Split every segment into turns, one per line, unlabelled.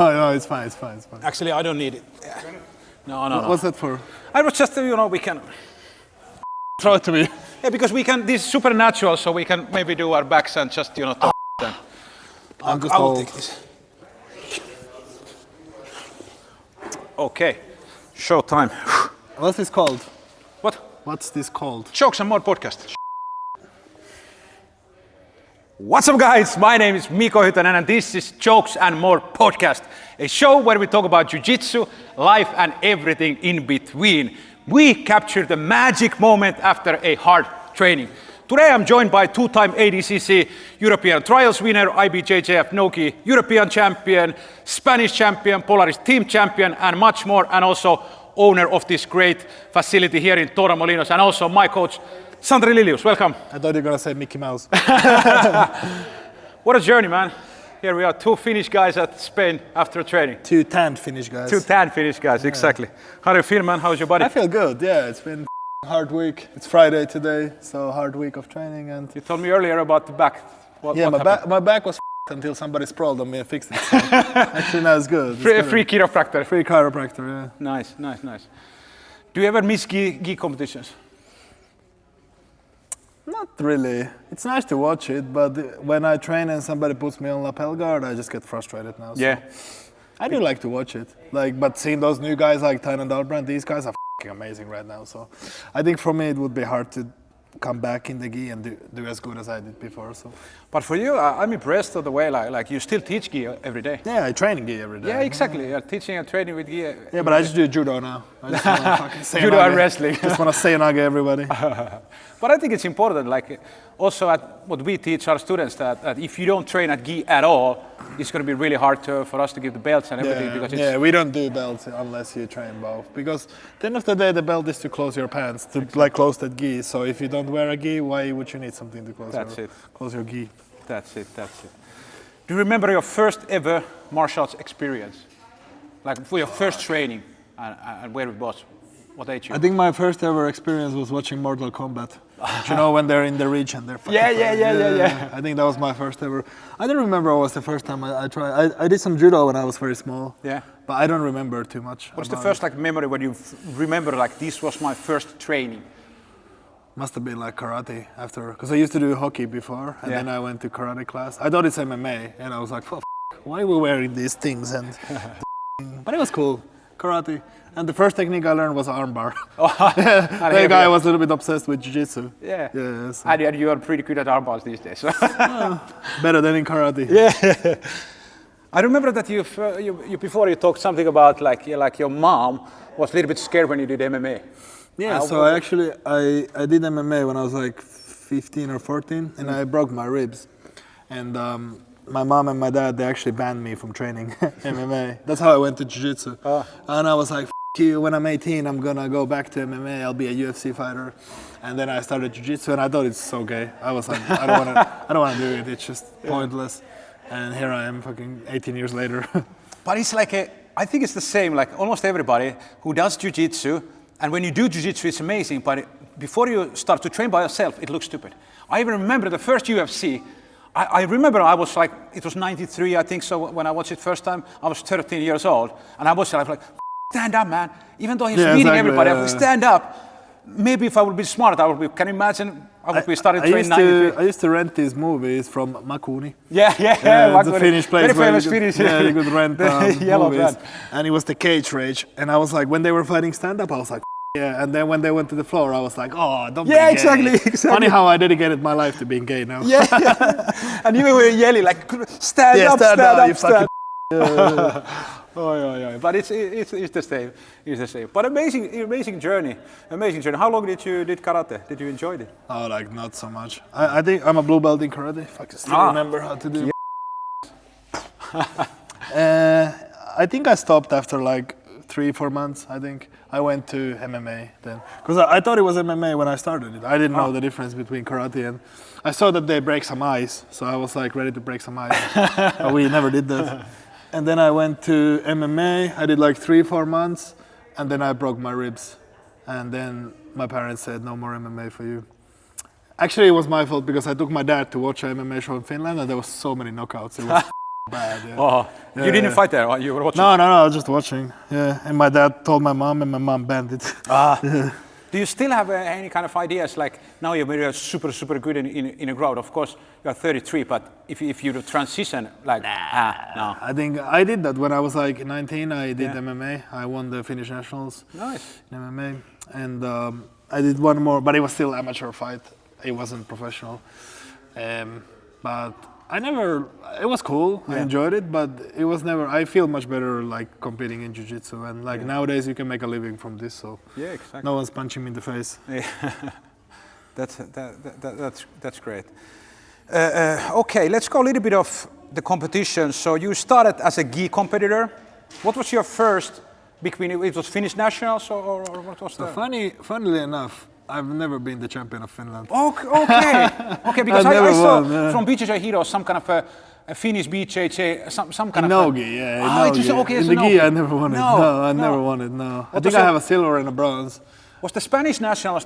No, it's fine.
Actually, I don't need it. No.
What's that for?
I was just, we can...
Throw it to me.
Yeah, because we can, this is supernatural, so we can maybe do our backs and just, talk then.
I
will take this. Okay, show time.
What's this called?
What?
What's this called?
Jokes and More podcast. What's up, guys? My name is Mikko Hytönen, and this is Jokes and More podcast, a show where we talk about jiu-jitsu, life, and everything in between. We capture the magic moment after a hard training. Today I'm joined by two-time ADCC European Trials winner, IBJJF NoGi European champion, Spanish champion, Polaris team champion, and much more, and also owner of this great facility here in Torremolinos, and also my coach, Santeri Lilius. Welcome.
I thought you were going to say Mickey Mouse.
What a journey, man. Here we are, two Finnish guys at Spain after training.
Two tanned Finnish guys.
Two tanned Finnish guys, exactly. How do you feel, man? How's your body?
I feel good, yeah. It's been a hard week. It's Friday today, so hard week of training. And
you told me earlier about the back. What
my back was until somebody sprawled on me and fixed it. So actually, now it's good.
Free chiropractor.
Free chiropractor, yeah.
Nice. Do you ever miss gi competitions?
Not really. It's nice to watch it, but when I train and somebody puts me on lapel guard, I just get frustrated now. So
yeah.
I do like to watch it. But seeing those new guys like Tyne and Dahlbrand, these guys are amazing right now. So I think for me it would be hard to come back in the gi and do as good as I did before. So.
But for you, I'm impressed of the way like you still teach gi every day.
Yeah, I train gi every day.
Yeah, exactly. You're teaching and training with gi.
Yeah, but I just do judo now. I just want to fucking say
judo and wrestling.
Just want to say everybody.
But I think it's important, also at what we teach our students, that if you don't train at gi at all, it's going to be really hard for us to give the belts and everything.
Yeah, we don't do belts unless you train both. Because at the end of the day, the belt is to close your pants, to close that gi. So if you don't wear a gi, why would you need something to close your gi?
That's it. Do you remember your first ever martial arts experience? Like for your first training and where it was? What age you?
I think my first ever experience was watching Mortal Kombat. You know, when they're in the reach and they're fucking
Yeah.
I think that was my first ever. I don't remember what was the first time I tried. I did some judo when I was very small.
Yeah.
But I don't remember too much.
What's the first memory when you remember this was my first training?
Must have been like karate after, because I used to do hockey before, and then I went to karate class. I thought it's MMA, and I was like, why are we wearing these things? And but it was cool, karate. And the first technique I learned was armbar. The guy was a little bit obsessed with jiu-jitsu.
Yeah.
Yes.
And you are pretty good at armbars these days.
Better than in karate.
Yeah. I remember that you before you talked something about like your mom was a little bit scared when you did MMA.
Yeah, so I did MMA when I was like 15 or 14, and I broke my ribs. And my mom and my dad, they actually banned me from training MMA. That's how I went to jiu-jitsu. And I was like, you, when I'm 18, I'm gonna go back to MMA, I'll be a UFC fighter. And then I started jiu-jitsu, and I thought it's so gay. I was like, I don't wanna do it, it's just pointless. And here I am, fucking 18 years later.
But it's I think it's the same, like almost everybody who does jiu-jitsu, and when you do jiu-jitsu, it's amazing, but before you start to train by yourself, it looks stupid. I even remember the first UFC, I remember I was like, it was 93, I think so, when I watched it first time, I was 13 years old, and I was like, stand up, man. Even though he's beating everybody, I would stand up. Maybe if I would be smart, can you imagine, I would be starting training 93.
I used to rent these movies from Makuni.
Yeah.
It's a Finnish place.
Very famous Finnish.
Yeah, you could rent
yellow
movies.
brand.
And it was the cage rage. And I was like, when they were fighting stand-up, I was like, yeah. And then when they went to the floor, I was like, oh, don't be gay.
Exactly.
Funny how I dedicated my life to being gay now.
Yeah. And you were yelling like, stand up. Oh. But it's the same. It's the same. But amazing journey. How long did you did karate? Did you enjoy it?
Oh, not so much. I think I'm a blue belt in karate. If I can still remember how to do. Yeah. I think I stopped after 3-4 months. I think I went to MMA then, because I thought it was MMA when I started it. I didn't know the difference between karate, and I saw that they break some ice, so I was ready to break some ice. But we never did that. And then I went to MMA. I did 3-4 months, and then I broke my ribs. And then my parents said, no more MMA for you. Actually, it was my fault because I took my dad to watch an MMA show in Finland, and there was so many knockouts. It was bad. Yeah.
Oh, you didn't fight there, or you were watching?
No, I was just watching. Yeah, and my dad told my mom, and my mom banned it.
Do you still have any kind of ideas, like now you're super, super good in a crowd? Of course, you're 33, but if you transition, like, no.
I think I did that when I was like 19. I did MMA. I won the Finnish Nationals
Nice.
in MMA. And I did one more, but it was still amateur fight. It wasn't professional. But it was cool. I enjoyed it, but it was never, I feel much better like competing in Jiu-Jitsu. And like nowadays you can make a living from this, so
Yeah, exactly.
no one's punching me in the face.
Yeah. That's great. Okay, let's go a little bit of the competition. So you started as a gi competitor. What was your first big win? It was Finnish Nationals or what was that?
Funnily enough, I've never been the champion of Finland.
Okay, because I saw from BJJ Heroes some kind of a Finnish BJJ, some kind of
NoGi, in the gi, I never won it. No, I never won it. No, I think I have a silver and a bronze.
Was the Spanish Nationals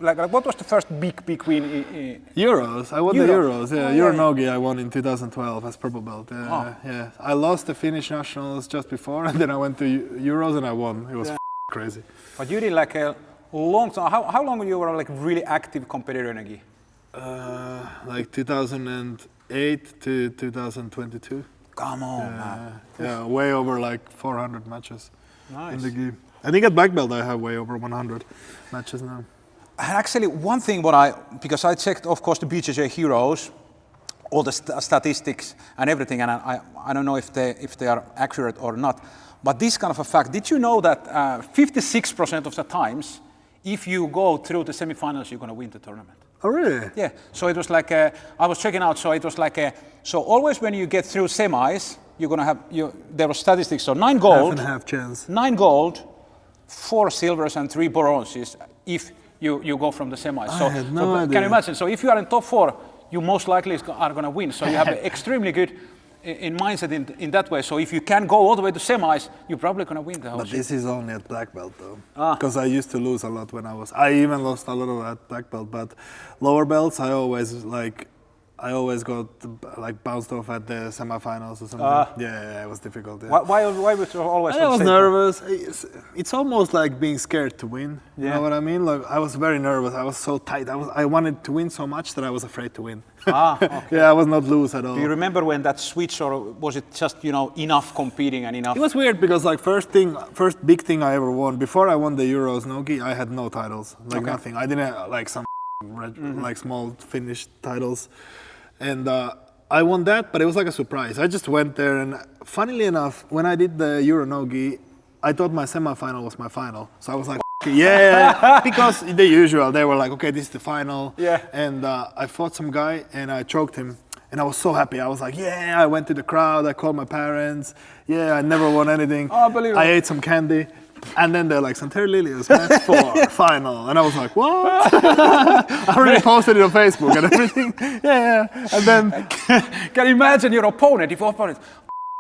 like what was the first big win?
Euros. I won the Euros. Yeah, Euro NoGi I won in 2012 as purple belt. Yeah. I lost the Finnish Nationals just before, and then I went to Euros and I won. It was crazy.
But you did like a long time. How long you were like really active competitor in a gi?
Like 2008 to 2022.
Come on, man.
Yeah, way over like 400 matches in the
Nice.
gi. I think at black belt I have way over 100 matches now.
And actually, one thing because I checked, of course, the BJJ Heroes, all the statistics and everything, and I don't know if they are accurate or not, but this kind of a fact, did you know that 56% of the times, if you go through the semifinals, you're going to win the tournament?
Oh, really?
Yeah, so it was like, I was checking out, so it was like, so always when you get through semis, you're going to have, there were statistics, so 9 gold,
Half and half chance.
9 gold, 4 silvers and 3 bronzes, if you go from the semis.
I had no idea.
Can you imagine? So if you are in top 4, you most likely are going to win. So you have an extremely good in mindset in that way. So if you can go all the way to semis, you're probably going to win the whole
But
shit.
this is only at black belt though, because I used to lose a lot when I even lost a lot at black belt. But lower belts, I always got like bounced off at the semifinals or something. Yeah, it was difficult. Yeah.
Why was you always?
I was nervous. It's almost like being scared to win. You know what I mean? Like I was very nervous. I was so tight. I wanted to win so much that I was afraid to win.
Okay.
Yeah, I was not loose at all.
Do you remember when that switch, or was it just enough competing and enough?
It was weird because like first big thing I ever won before I won the Euros NoGi, I had no titles, like nothing. I didn't have, like some like small Finnish titles, and I won that, but it was like a surprise. I just went there, and funnily enough, when I did the Euro NoGi, I thought my semifinal was my final, so I was like, yeah, because the usual, they were like, okay, this is the final, and I fought some guy and I choked him. And I was so happy. I was like, yeah, I went to the crowd, I called my parents. Yeah, I never won anything.
Oh, unbelievable.
I ate some candy. And then they're like, Santeri Lilius, match 4, final. And I was like, what? I already posted it on Facebook and everything. Yeah. And then...
Can you imagine your opponent, if your opponent...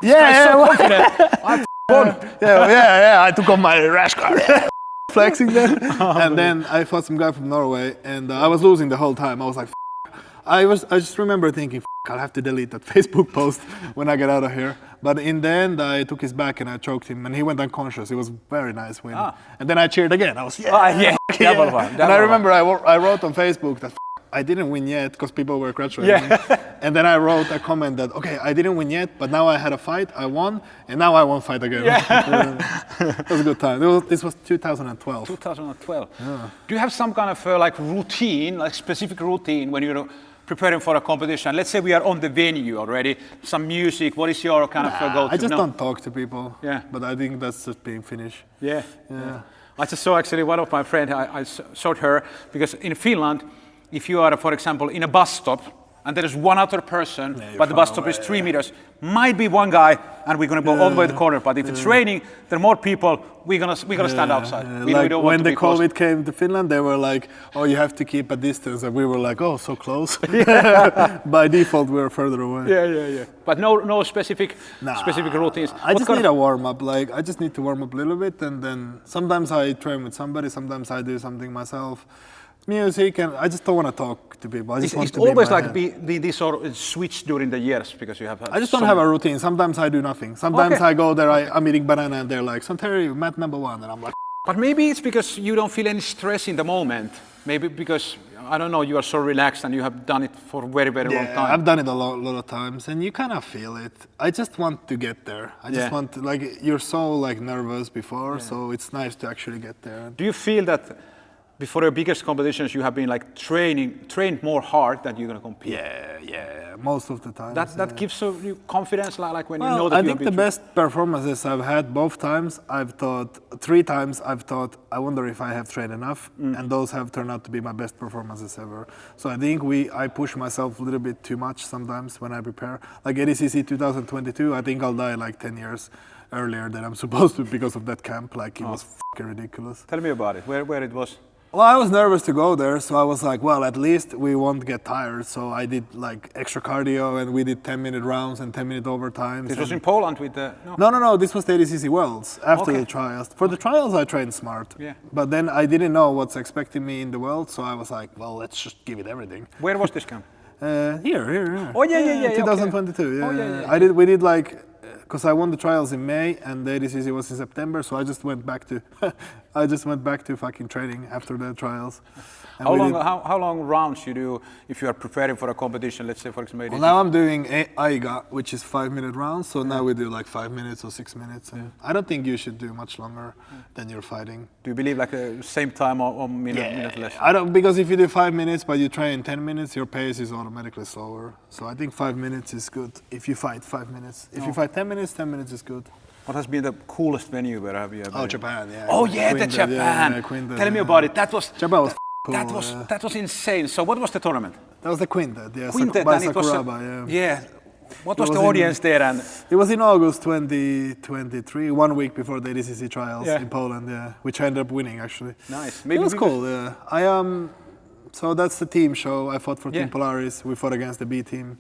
Yeah,
confident. I won.
yeah, I took off my rash guard. Flexing there. And then I fought some guy from Norway and I was losing the whole time. I was like, I just remember thinking, I'll have to delete that Facebook post when I get out of here. But in the end, I took his back and I choked him, and he went unconscious. It was a very nice win. And then I cheered again. I was,
Double one.
And I remember I wrote on Facebook that I didn't win yet because people were congratulating me. And then I wrote a comment that, okay, I didn't win yet, but now I had a fight, I won, and now I won't fight again. It was a good time. This was 2012.
2012. Do you have some kind of like routine, like specific routine when you're preparing for a competition? Let's say we are on the venue already, some music, what is your kind of go-to?
I just don't talk to people,
Yeah.
But I think that's just being Finnish.
Yeah. I just saw actually one of my friends, I showed her, because in Finland, if you are, for example, in a bus stop, and there is one other person, but the bus stop is 3 meters, might be one guy, and we're going to go all the way to the corner. But if it's raining, there are more people, we're gonna stand outside. We
Like
don't want
when
to
the
be close.
COVID came to Finland, they were like, oh, you have to keep a distance. And we were like, oh, so close. By default, we were further away.
Yeah. But no specific routines.
I just need a warm-up. Like, I just need to warm up a little bit, and then sometimes I train with somebody, sometimes I do something myself. Music, and I just don't want to talk to people. I just want
It's
to be in
always
my
like
head.
be this sort of switch during the years because you have.
I just don't have a routine. Sometimes I do nothing. Sometimes
Okay.
I go there, I'm eating banana, and they're like, Santeri, mat number 1, and I'm like,
But maybe it's because you don't feel any stress in the moment. Maybe because I don't know, you are so relaxed and you have done it for a very, very long time.
I've done it a lot of times, and you kind of feel it. I just want to get there. I just want to, like, you're so like nervous before, so it's nice to actually get there.
Do you feel that before your biggest competitions you have been like trained more hard that you're going to compete?
Yeah, most of the time.
That gives you confidence, like when you know that
I
you
think
have
the
been
best performances I've had both times, I've thought, 3 times I've thought, I wonder if I have trained enough, and those have turned out to be my best performances ever. So I think I push myself a little bit too much sometimes when I prepare. Like ADCC 2022, I think I'll die like 10 years earlier than I'm supposed to because of that camp. Like it was fucking ridiculous.
Tell me about it, where it was.
Well, I was nervous to go there, so I was like, well, at least we won't get tired. So I did like extra cardio, and we did 10-minute rounds and 10-minute overtimes.
This was in Poland with the...
No, this was the ADCC Worlds after
Okay.
the trials. For the trials, I trained smart.
Yeah.
But then I didn't know what's expecting me in the world, so I was like, well, let's just give it everything.
Where was this camp?
Here.
Oh, yeah.
2022,
Oh, yeah.
We did like, because I won the trials in May and the ADCC was in September, so I just went back to fucking training after the trials. And
How long rounds you do if you are preparing for a competition, let's say for example?
Well, now I'm doing AIGA, which is 5-minute rounds, so now we do like 5 minutes or 6 minutes. And I don't think you should do much longer than you're fighting.
Do you believe like the same time or minute less?
I don't, because if you do 5 minutes but you train 10 minutes, your pace is automatically slower. So I think 5 minutes is good if you fight 5 minutes. If you fight 10 minutes is good.
What has been the coolest venue where have you ever been?
Japan, yeah.
Oh yeah,
Quintet,
Japan.
Quintet,
Tell me about it.
Japan was cool.
That was insane. So what was the tournament?
That was the Quintet, yeah.
Quintet,
by
and it was
Sakuraba,
yeah. What was
It
the
was
audience there? And
it was in August 2023, 1 week before the ADCC trials in Poland, which I ended up winning actually.
Nice.
It was cool, yeah. So that's the team show. I fought for Team Polaris. We fought against the B team,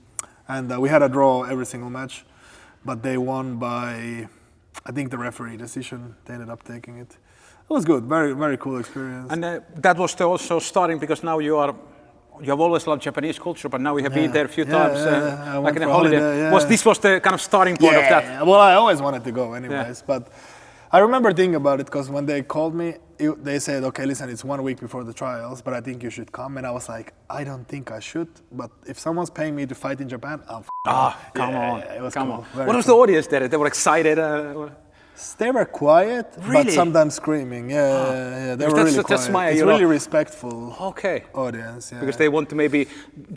and we had a draw every single match, but they won by, I think, the referee decision. They ended up taking it. It was good. Very, very cool experience.
And that was also starting because now you have always loved Japanese culture, but now we have been there a few times, like in a holiday. This was the kind of starting point of that?
Well, I always wanted to go anyways, but I remember thinking about it because when they called me, they said, okay, listen, it's 1 week before the trials, but I think you should come. And I was like, I don't think I should, but if someone's paying me to fight in Japan, I'll
come on.
It was
come
cool.
on. What was the audience there? They were excited?
They were quiet,
Really?
but sometimes screaming. They were
Because
really
that's
quiet. It's really respectful audience. Yeah.
Because they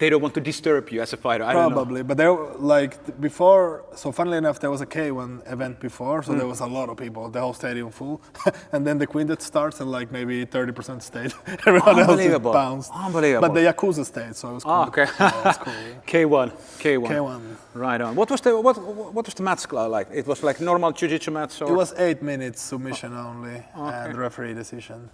don't want to disturb you as a fighter. I don't know.
Probably, but there like before. So funnily enough, there was a K1 event before, so there was a lot of people, the whole stadium full, and then the Quintet starts and like maybe 30% stayed. Everyone else just bounced.
Unbelievable.
But the Yakuza stayed, so it was cool.
Okay.
Yeah, it was cool. Yeah.
K1. Right on. What was the match like? It was like normal jiu-jitsu match? Or?
It was 8 minutes submission only and referee decision.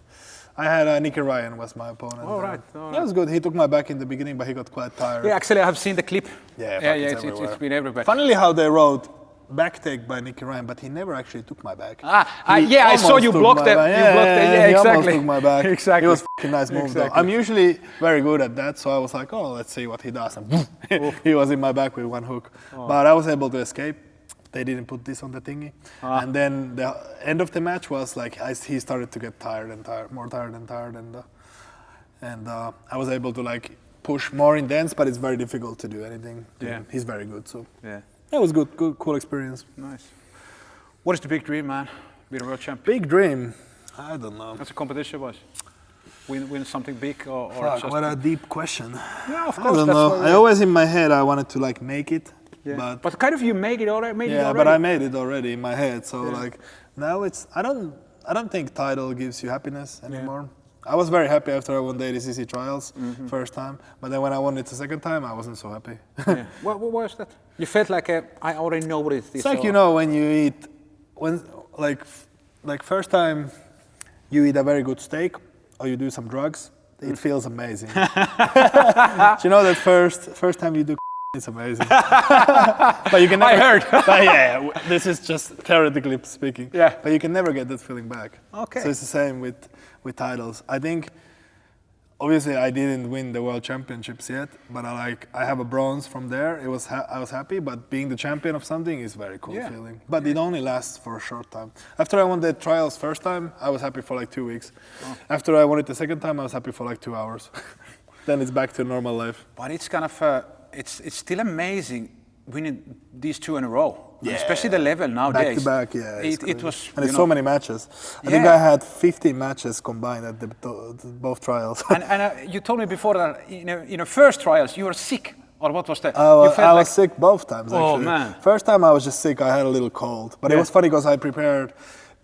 I had Nicky Ryan was my opponent.
All right.
That was good. He took my back in the beginning, but he got quite tired.
Yeah, actually, I have seen the clip.
It's
been everywhere.
Funnily how they wrote back take by Nicky Ryan, but he never actually took my back.
I saw you blocked it.
He almost took my back.
Exactly.
It was a nice move though. I'm usually very good at that, so I was like, oh, let's see what he does. And he was in my back with one hook. But I was able to escape. They didn't put this on the thingy. And then the end of the match was like, he started to get more tired and tired. And I was able to like push more intense, but it's very difficult to do anything. He's very good, so. Yeah. It was good, cool experience.
Nice. What is the big dream, man? Be a world champion.
Big dream? I don't know.
That's a competition, was. Win something big or
just... What a deep question.
Yeah, of course.
I don't know. I always in my head I wanted to like make it.
Yeah. But kind of you made it already.
But I made it already in my head. So like now it's I don't think title gives you happiness anymore. I was very happy after I won the ADCC trials first time, but then when I won it the second time, I wasn't so happy.
What was that? You felt like I already know what it is.
It's like when you eat like first time you eat a very good steak or you do some drugs, it feels amazing. Do you know that first time you do it's amazing. But you can never,
I heard.
But this is just theoretically speaking. But you can never get that feeling back.
Okay.
So it's the same with titles. I think obviously I didn't win the world championships yet, but I have a bronze from there. I was happy, but being the champion of something is very cool feeling. But it only lasts for a short time. After I won the trials first time, I was happy for like 2 weeks.
Oh.
After I won it the second time, I was happy for like 2 hours. Then it's back to normal life.
But it's kind of it's still amazing winning these 2 in a row.
Yeah.
Especially the level nowadays.
Back to back, yeah.
It was.
And it's so many matches. I think I had 50 matches combined at both trials.
and you told me before that in the first trials you were sick, or what was that?
I was sick both times actually.
Oh man!
First time I was just sick. I had a little cold, but it was funny because I prepared.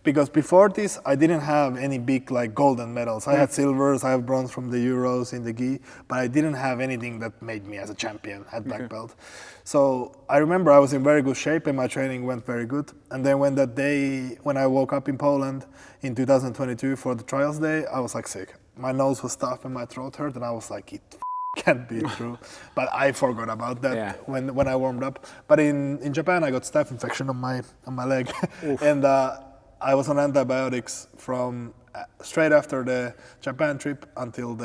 Because before this, I didn't have any big like golden medals. I had silvers, I have bronze from the Euros in the gi, but I didn't have anything that made me as a champion at black belt. So I remember I was in very good shape and my training went very good. And then when I woke up in Poland in 2022 for the trials day, I was like sick. My nose was stuffed and my throat hurt, and I was like, it can't be true. But I forgot about that when I warmed up. But in Japan, I got staph infection on my leg, and I was on antibiotics from straight after the Japan trip until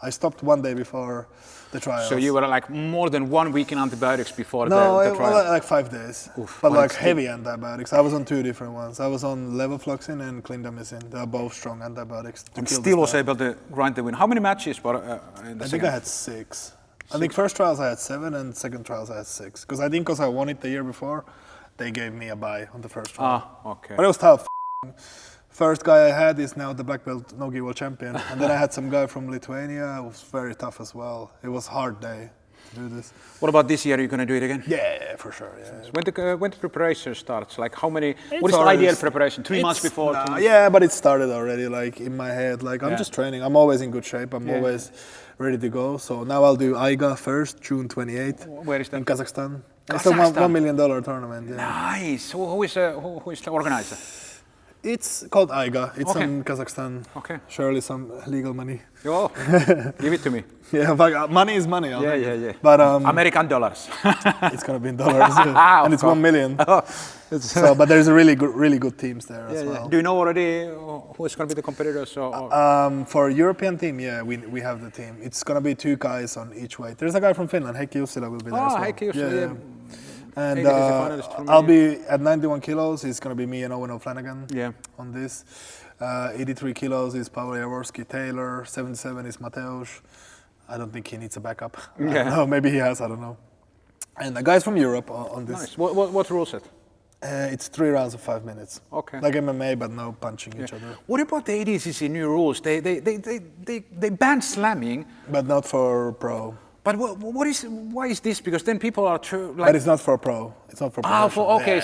I stopped 1 day before the trials.
So you were like more than 1 week in antibiotics before the trial?
No, like 5 days. Oof, but like heavy antibiotics. I was on 2 different ones. I was on levofloxacin and clindamycin. They are both strong antibiotics.
And still was able to grind the win. How many matches were in the
I think I had 6. I think first trials I had 7 and second trials I had 6. Because I think because I won it the year before, they gave me a bye on the first trial.
Okay.
But it was tough. First guy I had is now the black belt NoGi world champion. And then I had some guy from Lithuania. It was very tough as well. It was a hard day to do this.
What about this year? Are you going to do it again?
Yeah, for sure. Yeah.
When the preparation starts? Like how many? What is the ideal preparation? 3 months before?
Yeah, but it started already. Like in my head, like I'm just training. I'm always in good shape. I'm always ready to go. So now I'll do IGA first, June 28th.
Where is that?
In Kazakhstan. It's a $1 million tournament. Yeah.
Nice. Who is the organizer?
It's called IGA. It's in Kazakhstan.
Okay.
Surely some legal money.
Oh, give it to me.
Yeah, but money is money.
Yeah.
But
American dollars.
It's gonna be in dollars, and it's 1 million. So, but there's a really good teams there as well.
Do you know already who is gonna be the competitors?
For European team, yeah, we have the team. It's gonna be 2 guys on each weight. There's a guy from Finland, Heikki Jussila, will be there as well.
Heikki Jussila.
And I'll be at 91 kilos. It's going to be me and Owen O'Flanagan on this. 83 kilos is Pavel Jaworski Taylor. 77 is Mateusz. I don't think he needs a backup. No, maybe he has, I don't know. And the guys from Europe on this.
Nice. What rule set?
It's 3 rounds of 5 minutes.
Okay.
Like MMA, but no punching each other.
What about the ADCC new rules? They banned slamming.
But not for pro.
But why is this? Because then people are
But it's not for pro. It's not for pro.
It's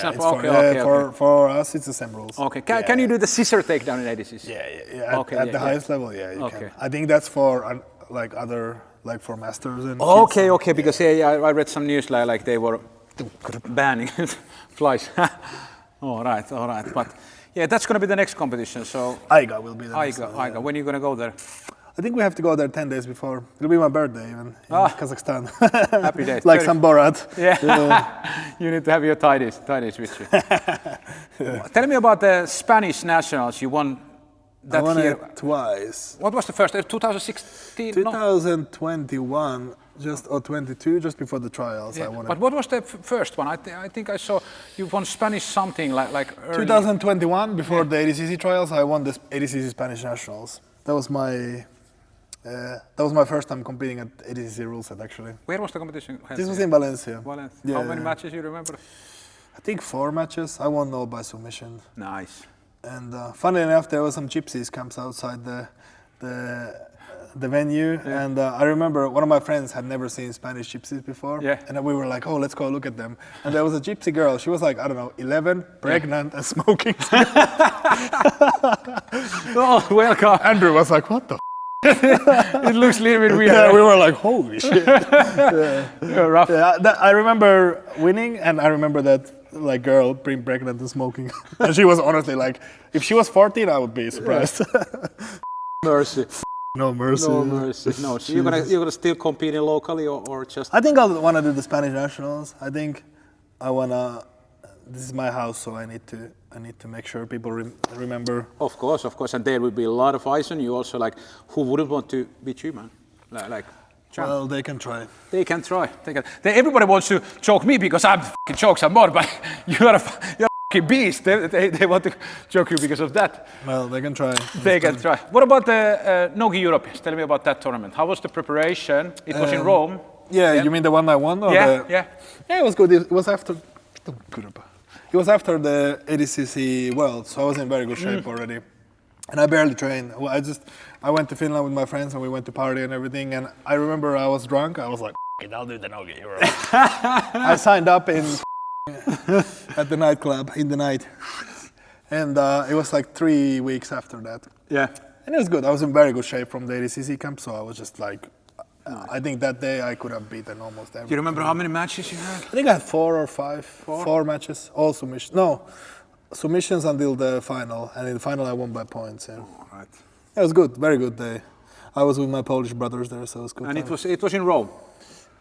not for okay.
For us, it's the same rules.
Okay. Can you do the scissor takedown in ADCC?
Yeah. At the highest level, you can. I think that's for for masters and.
Okay. Because I read some news like they were banning flies. All right. But that's going to be the next competition. So
IGA will be the next one.
IGA. When are you going to go there?
I think we have to go there 10 days before. It'll be my birthday even in Kazakhstan.
Happy days.
Like some Borat.
Yeah. You need to have your tidies with you. Tell me about the Spanish nationals. You won that
I won
year.
It twice.
What was the first? 2016?
2021. Or 22, just before the trials, I won it.
But what was the first one? I think I saw you won Spanish something like early.
2021, before the ADCC trials, I won the ADCC Spanish nationals. That was my first time competing at ADCC rule set, actually.
Where was the competition?
This was in Valencia.
How many matches you remember?
I think 4 matches. I won all by submission.
Nice.
And funnily enough, there were some gypsies camps outside the venue. And I remember one of my friends had never seen Spanish gypsies before. And we were like, oh, let's go look at them. And there was a gypsy girl. She was like, I don't know, 11, pregnant and smoking.
Oh, welcome.
Andrew was like, what the
It looks a little bit weird.
Yeah, we were like, holy shit.
Rough.
I remember winning, and I remember that girl being pregnant and smoking. And she was honestly like, if she was 14, I would be surprised.
Mercy.
No mercy.
No mercy. No. So you're gonna still compete locally or just?
I think I want to do the Spanish nationals. I think I wanna this is my house, so I need to make sure people remember.
Of course, and there will be a lot of eyes on you also. Like, who wouldn't want to beat you, man? Like,
well, they can try.
They can try. Everybody wants to choke me because I'm fucking choke some more, but you're a fucking beast. They want to choke you because of that.
Well, they can try.
They can try. What about the NoGi Europeans? Tell me about that tournament. How was the preparation? It was in Rome.
Yeah, you mean the one I won? Or
Yeah.
Yeah, it was good. It was after. It was after the ADCC World, so I was in very good shape already. And I barely trained. Well, I went to Finland with my friends and we went to party and everything. And I remember I was drunk. I was like, I'll do the NoGi Euro. I signed up at the nightclub in the night. And it was like 3 weeks after that.
Yeah.
And it was good. I was in very good shape from the ADCC camp, so I was just like, I think that day I could have beaten almost everyone.
Do you remember how many matches you had?
I think I had 4 or 5. 4 matches, all submissions. No, submissions until the final, and in the final I won by points. Yeah.
All right.
It was good, very good day. I was with my Polish brothers there, so it was good.
And it was in Rome.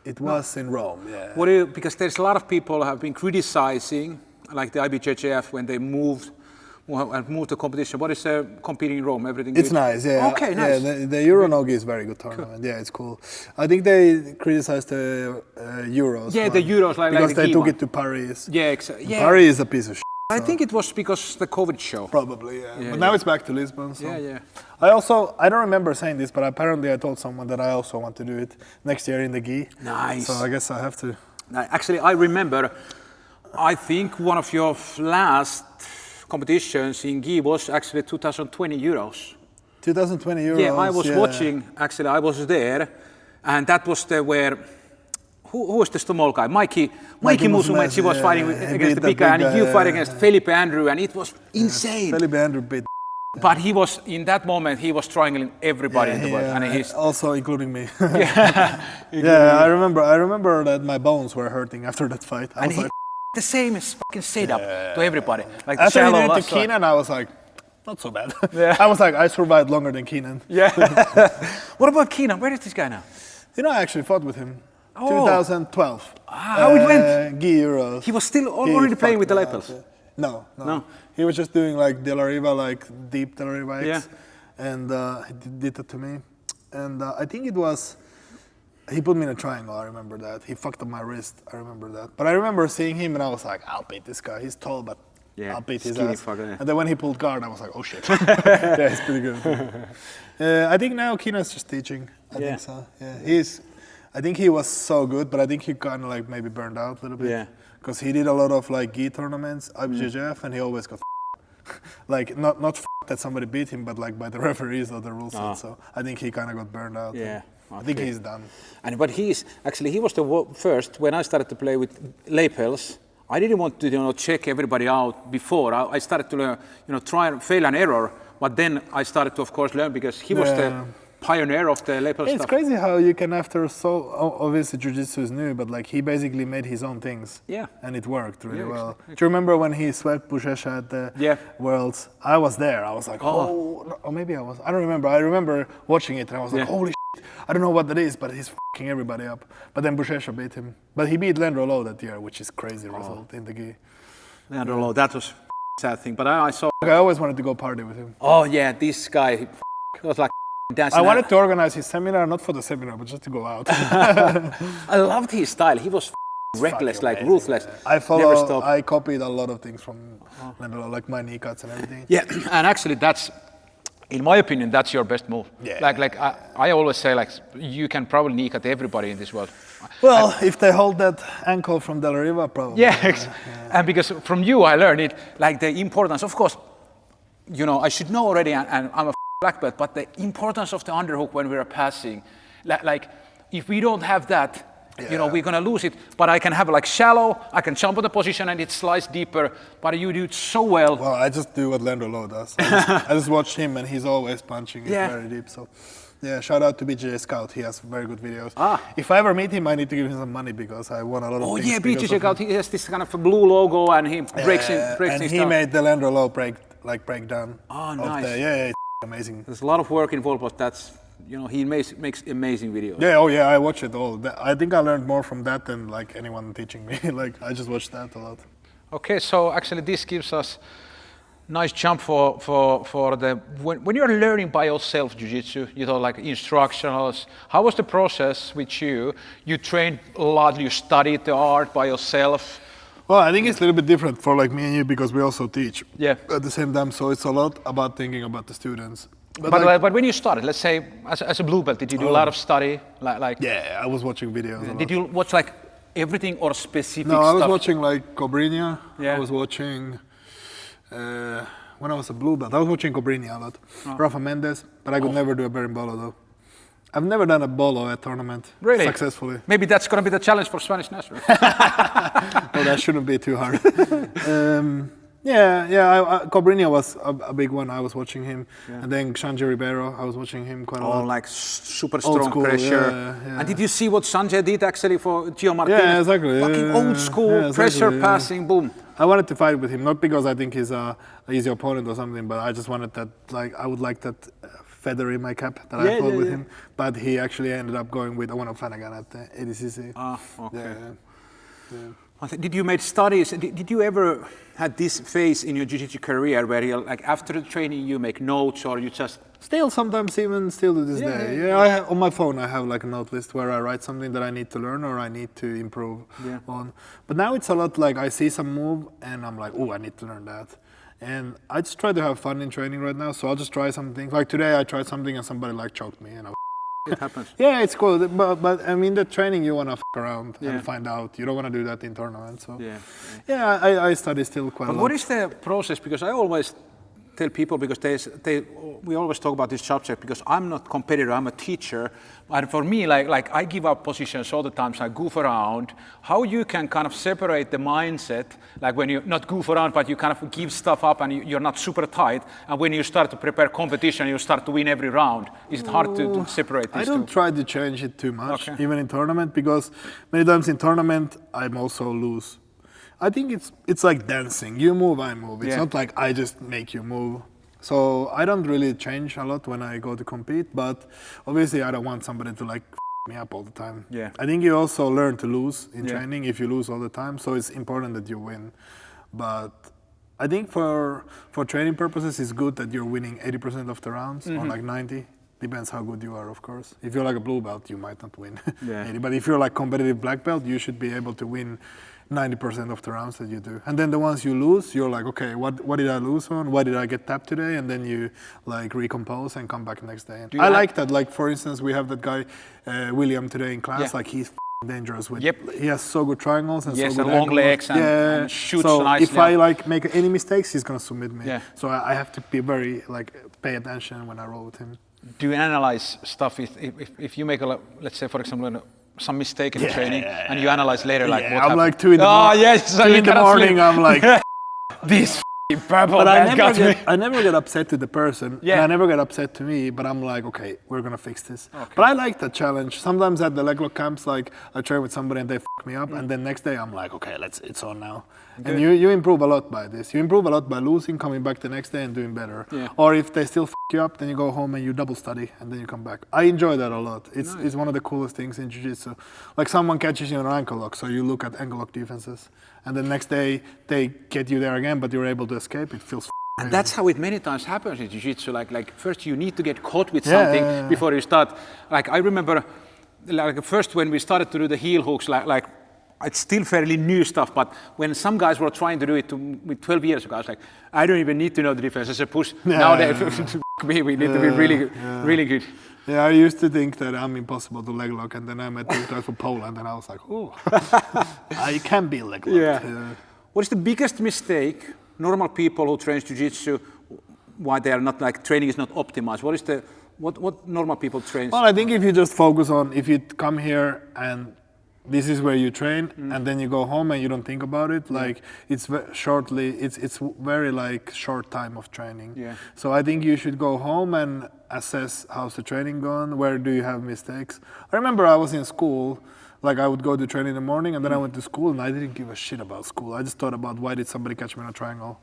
It was in Rome, yeah.
Because there's a lot of people have been criticizing, like the IBJJF when they moved the competition. What is competing in Rome? Everything.
It's
good?
nice, yeah.
Okay, nice.
Yeah, the Euro NoGi is a very good tournament. Cool. Yeah, it's cool. I think they criticized the Euros.
Yeah, the Euros,
because
the
they took
one.
it to Paris.
Yeah, exactly. Yeah.
Paris is a piece of shit.
I think it was because the COVID show.
Probably, yeah. But now it's back to Lisbon. So.
Yeah.
I don't remember saying this, but apparently I told someone that I also want to do it next year in the GI.
Nice.
So I guess I have to.
Actually, I remember, I think one of your last competitions in GI was actually 2020 Euros.
2020 Euros.
Yeah, I was watching, actually I was there, and that was where, who was the small guy? Mikey Musumeci was fighting against the big guy, and you fight against Felipe Andrew, and it was insane.
Felipe Andrew beat.
But he was, in that moment, he was triangling everybody in the world. And he's
also including me.
Yeah,
I remember that my bones were hurting after that fight. I was like,
the same fucking setup to everybody. Like
after
the
he did it to
was
Keenan, I was like, not so bad.
Yeah.
I was like, I survived longer than Keenan.
Yeah. What about Keenan? Where is this guy now?
You know, I actually fought with him.
Oh.
2012.
How it went?
GI Euros.
He was still already playing with the lapels?
No. He was just doing like De La Riva, like deep De La Riva X.
Yeah.
And he did that to me. And I think it was, he put me in a triangle, I remember that. He fucked up my wrist, I remember that. But I remember seeing him and I was like, I'll beat this guy. He's tall, but I'll beat his ass.
Fucker, yeah.
And then when he pulled guard, I was like, oh shit. Yeah, he's pretty good. I think now Keenan's just teaching. I think so. Yeah, I think he was so good, but I think he kind of like maybe burned out a little bit.
Yeah.
Because he did a lot of like GI tournaments, IBJJF, and he always got like not that somebody beat him, but like by the referees or the rules. So I think he kind of got burned out.
Yeah.
I think he's done.
But he was the first when I started to play with lapels. I didn't want to check everybody out before. I started to learn, try and fail and error. But then I started to, of course, learn because he was the pioneer of the lapel stuff.
It's crazy how you can, after obviously Jiu-Jitsu is new, but like he basically made his own things.
Yeah.
And it worked really well. Do you remember when he swept Bushesha at the Worlds? I was there. I was like, or maybe I was. I don't remember. I remember watching it and I was like, holy shit. I don't know what that is, but he's fucking everybody up. But then Bushesha beat him. But he beat Leandro Lowe that year, which is crazy result in the GI.
Leandro Lowe, that was a sad thing. But I saw.
I always wanted to go party with him.
Oh yeah, this guy was like dancing.
I wanted to organize his seminar, not for the seminar, but just to go out.
I loved his style. He was reckless, like ruthless.
Yeah. I copied a lot of things from Leandro, like my knee cuts and everything.
Yeah, and actually that's, in my opinion, that's your best move.
Yeah.
Like I always say, like you can probably knee cut everybody in this world.
Well, if they hold that ankle from De La Riva, probably.
Yeah, and because from you I learned it, like the importance, of course, I should know already, and I'm a black belt, but the importance of the underhook when we're passing, like if we don't have that, we're gonna lose it. But I can have like shallow, I can jump on the position and it slides deeper, but you do it so well.
Well, I just do what Leandro Lowe does. I just watch him and he's always punching it very deep. So yeah, shout out to BJJ Scout. He has very good videos. If I ever meet him, I need to give him some money because I won a lot of things.
Oh yeah, BJJ Scout, he has this kind of a blue logo and he breaks
and
things
he
down.
made the Leandro Lowe breakdown.
Oh, nice.
It's amazing.
There's a lot of work involved, but that's, he makes amazing videos.
Yeah, I watch it all. I think I learned more from that than like anyone teaching me. Like I just watched that a lot.
Okay, so actually this gives us nice jump for the when you're learning by yourself jiu-jitsu, you know, like instructionals. How was the process with you? You trained a lot, you studied the art by yourself.
Well, I think it's a little bit different for like me and you because we also teach
Yeah.
at the same time. So it's a lot about thinking about the students.
But when you started, let's say as a blue belt, did you do a lot of study? Like
Yeah, I was watching videos. A lot.
did you watch like everything or specific
No,
stuff?
I was watching like Cobrinha.
Yeah.
I was watching when I was a blue belt. I was watching Cobrinha a lot. Rafa Mendes, but I could never do a berimbolo though. I've never done a bolo at tournament
Really?
successfully.
Maybe that's going to be the challenge for Spanish National.
Well, that shouldn't be too hard. Cobrinha was a big one. I was watching him, and then Sanjay Ribeiro. I was watching him quite a lot.
Like super
Old
strong
school,
pressure.
yeah.
And did you see what Sanjay did actually for Gio Martinez?
Yeah, exactly.
Fucking old school pressure passing, boom.
I wanted to fight with him, not because I think he's a easy opponent or something, but I just wanted that, like, I would like that feather in my cap that I fought with him. But he actually ended up going with Owen Flanagan at the ADCC.
Ah, okay.
Yeah.
Did you make studies? Did you ever had this phase in your jiu-jitsu career where you like after the training you make notes or you just
Still sometimes, even still to this day. Yeah, I have, on my phone I have like a note list where I write something that I need to learn or I need to improve on. But now it's a lot like I see some move and I'm like, oh, I need to learn that. And I just try to have fun in training right now, so I'll just try something. Like today I tried something and somebody like choked me and I
it happens?
Yeah, it's cool, but I mean the training you want to around and find out. You don't want to do that in tournaments. So I study still quite a lot.
But what is the process? Because I always tell people, because we always talk about this subject, because I'm not competitor, I'm a teacher, and for me, like I give up positions all the time, so I goof around. How you can kind of separate the mindset, like when you not goof around, but you kind of give stuff up and you're not super tight, and when you start to prepare competition, you start to win every round. Is it hard to separate these two?
I don't try to change it too much, even in tournament, because many times in tournament, I'm also lose. I think it's like dancing. You move, I move. It's not like I just make you move. So I don't really change a lot when I go to compete, but obviously I don't want somebody to like me up all the time.
Yeah.
I think you also learn to lose in training if you lose all the time. So it's important that you win. But I think for training purposes, it's good that you're winning 80% of the rounds or like 90. Depends how good you are, of course. If you're like a blue belt, you might not win 80. But if you're like competitive black belt, you should be able to win 90% of the rounds that you do. And then the ones you lose, you're like, okay, what did I lose on? Why did I get tapped today? And then you like recompose and come back next day. I like that. Like for instance, we have that guy, William, today in class. Like he's dangerous with, he has so good triangles and so good
long legs and shoots
so
nicely.
If I like make any mistakes, he's gonna submit me. So I have to be very like pay attention when I roll with him.
Do you analyze stuff if you make a, let's say for example, some mistake in training and you analyze later like what
I'm
happened?
like 2 in the morning.
So
2 in the morning, I'm like
this purple
but
man got me.
I never get upset to the person. And I never get upset to me, but I'm like, okay, we're gonna fix this. But I like that challenge. Sometimes at the leg lock camps, like I train with somebody and they fuck me up, and then next day I'm like, okay, it's on now. And you improve a lot by this. You improve a lot by losing, coming back the next day and doing better. Or if they still fuck you up, then you go home and you double study and then you come back. I enjoy that a lot. It's one of the coolest things in jiu-jitsu. Like someone catches you in an ankle lock, so you look at ankle lock defenses. And the next day they get you there again, but you're able to escape. It feels
and that's how it many times happens in jiu-jitsu. Like first you need to get caught with something before you start. Like I remember, like first when we started to do the heel hooks, like it's still fairly new stuff. But when some guys were trying to do it with 12 years ago, I was like, I don't even need to know the defense. It's a push. Now they we need to be really good.
Yeah, I used to think that I'm impossible to leg lock, and then I met this guy from Poland, and I was like, oh, I can be leg locked.
What is the biggest mistake normal people who train jiu-jitsu, why they are not like training is not optimized? What is the what normal people train?
Well, I think if you just focus on if you come here and this is where you train, and then you go home and you don't think about it. Like it's very like short time of training. So I think you should go home and assess how's the training gone. Where do you have mistakes? I remember I was in school. Like I would go to train in the morning, and then I went to school, and I didn't give a shit about school. I just thought about why did somebody catch me in a triangle.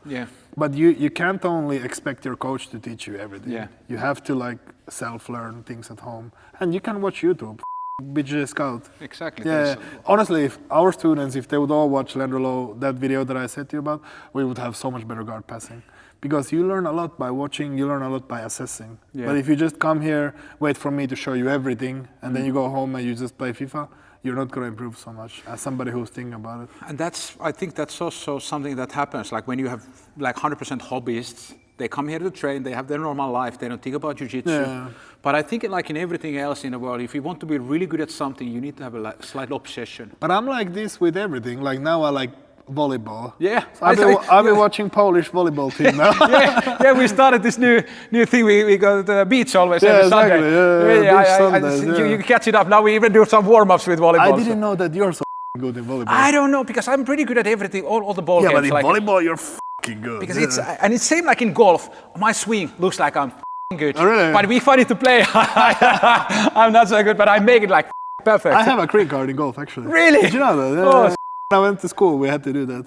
But you can't only expect your coach to teach you everything. You have to like self-learn things at home, and you can watch YouTube. BJJ Scout.
Exactly.
Yeah, honestly, if our students, if they would all watch Landrolo, that video that I said to you about, we would have so much better guard passing. Because you learn a lot by watching, you learn a lot by assessing.
Yeah.
But if you just come here, wait for me to show you everything, and then you go home and you just play FIFA, you're not going to improve so much as somebody who's thinking about it.
And I think that's also something that happens, like when you have like 100% hobbyists, they come here to train, they have their normal life, they don't think about jiu-jitsu.
Yeah.
But I think like in everything else in the world, if you want to be really good at something, you need to have a slight obsession.
But I'm like this with everything. Like now I like volleyball.
Yeah.
So I've been watching Polish volleyball team now.
yeah, we started this new thing. We go to the beach always every
exactly.
Sunday.
Yeah,
you catch it up. Now we even do some warm-ups with volleyball.
I didn't know that you're so good in volleyball.
I don't know, because I'm pretty good at everything, all the ball games.
Yeah, but in volleyball you're good.
Because it's same like in golf. My swing looks like I'm good.
Oh, really?
But we find it to play. I'm not so good, but I make it like perfect.
I have a green card in golf, actually.
Really?
Did you know that?
Oh.
When I went to school, we had to do that.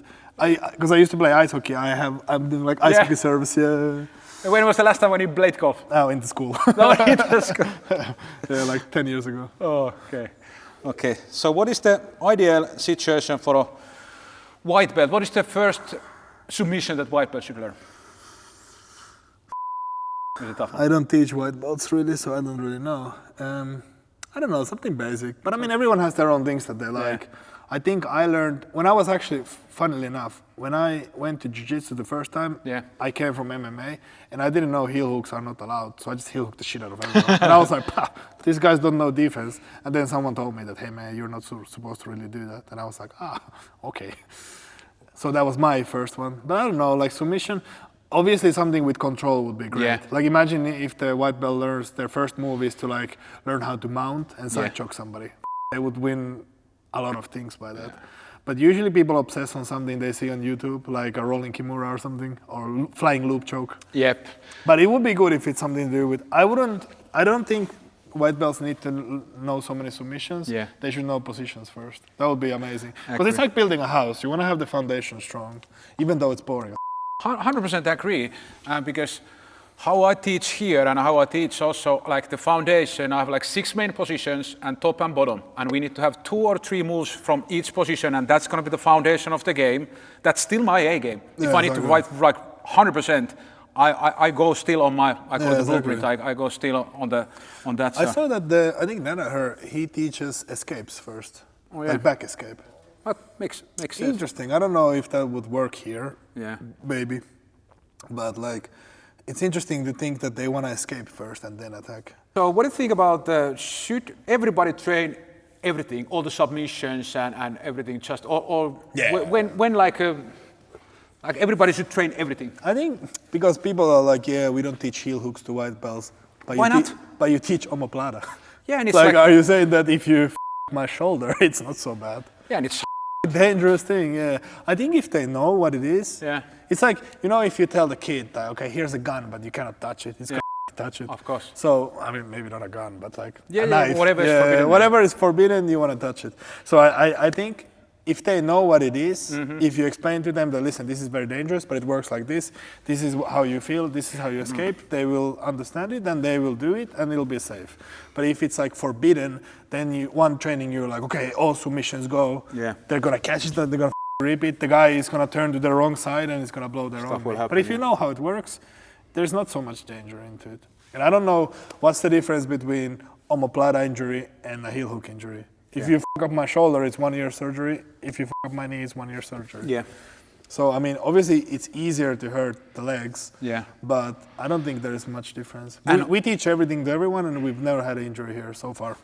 Because I used to play ice hockey. I'm doing like ice hockey service. Yeah.
When was the last time when you played golf?
Oh, into school.
No, into school.
Yeah, like 10 years ago.
Oh, okay. Okay. So, what is the ideal situation for a white belt? What is the first submission that white belt should learn? Is it tough?
I don't teach white belts really, so I don't really know. I don't know, something basic. But I mean, everyone has their own things that they like.
Yeah.
I think I learned, when I was actually, funnily enough, when I went to Jiu-Jitsu the first time, I came from MMA, and I didn't know heel hooks are not allowed, so I just heel hooked the shit out of everyone. And I was like, these guys don't know defense. And then someone told me that, hey man, you're not supposed to really do that. And I was like, okay. So that was my first one. But I don't know, like submission, obviously something with control would be great.
Yeah.
Like imagine if the white belt learns, their first move is to like learn how to mount and side choke somebody. They would win a lot of things by that. But usually people obsess on something they see on YouTube, like a rolling kimura or something, or flying loop choke.
Yep.
But it would be good if it's something to do with, I don't think white belts need to know so many submissions.
Yeah.
They should know positions first. That would be amazing. Because it's like building a house. You want to have the foundation strong, even though it's boring.
100% agree, because how I teach here and how I teach also like the foundation, I have like 6 main positions and top and bottom, and we need to have 2 or 3 moves from each position, and that's going to be the foundation of the game. That's still my A game. If I need to write like 100%, I go still on my, I call it the blueprint, I go still on that side.
I saw that I think Nana, he teaches escapes first, like back escape.
That makes sense.
Interesting. I don't know if that would work here.
Yeah.
Maybe. But like, it's interesting to think that they want to escape first and then attack.
So what do you think about, should everybody train everything, all the submissions and everything, just when like everybody should train everything?
I think because people are like, yeah, we don't teach heel hooks to white belts. But
Why not?
But you teach omoplata.
Yeah, and it's
like, are you saying that if you my shoulder, it's not so bad?
Yeah, and it's
dangerous thing, yeah. I think if they know what it is, it's like, you know, if you tell the kid that, okay, here's a gun, but you cannot touch it, it's gonna touch it.
Of course.
So, I mean, maybe not a gun, but like
a
knife.
Whatever is forbidden.
Whatever is forbidden, you want to touch it. So I think if they know what it is, if you explain to them that, listen, this is very dangerous, but it works like this is how you feel, this is how you escape, they will understand it and they will do it and it'll be safe. But if it's like forbidden, then one training you're like, okay, all submissions go, they're gonna catch it, they're gonna rip it, the guy is gonna turn to the wrong side and it's gonna blow their own way. But if you know how it works, there's not so much danger into it. And I don't know what's the difference between omoplata injury and a heel hook injury. If you fuck up my shoulder, it's 1 year surgery. If you fuck up my knee, it's 1 year surgery.
Yeah.
So, I mean, obviously it's easier to hurt the legs.
Yeah.
But I don't think there is much difference.
And
we teach everything to everyone and we've never had an injury here so far.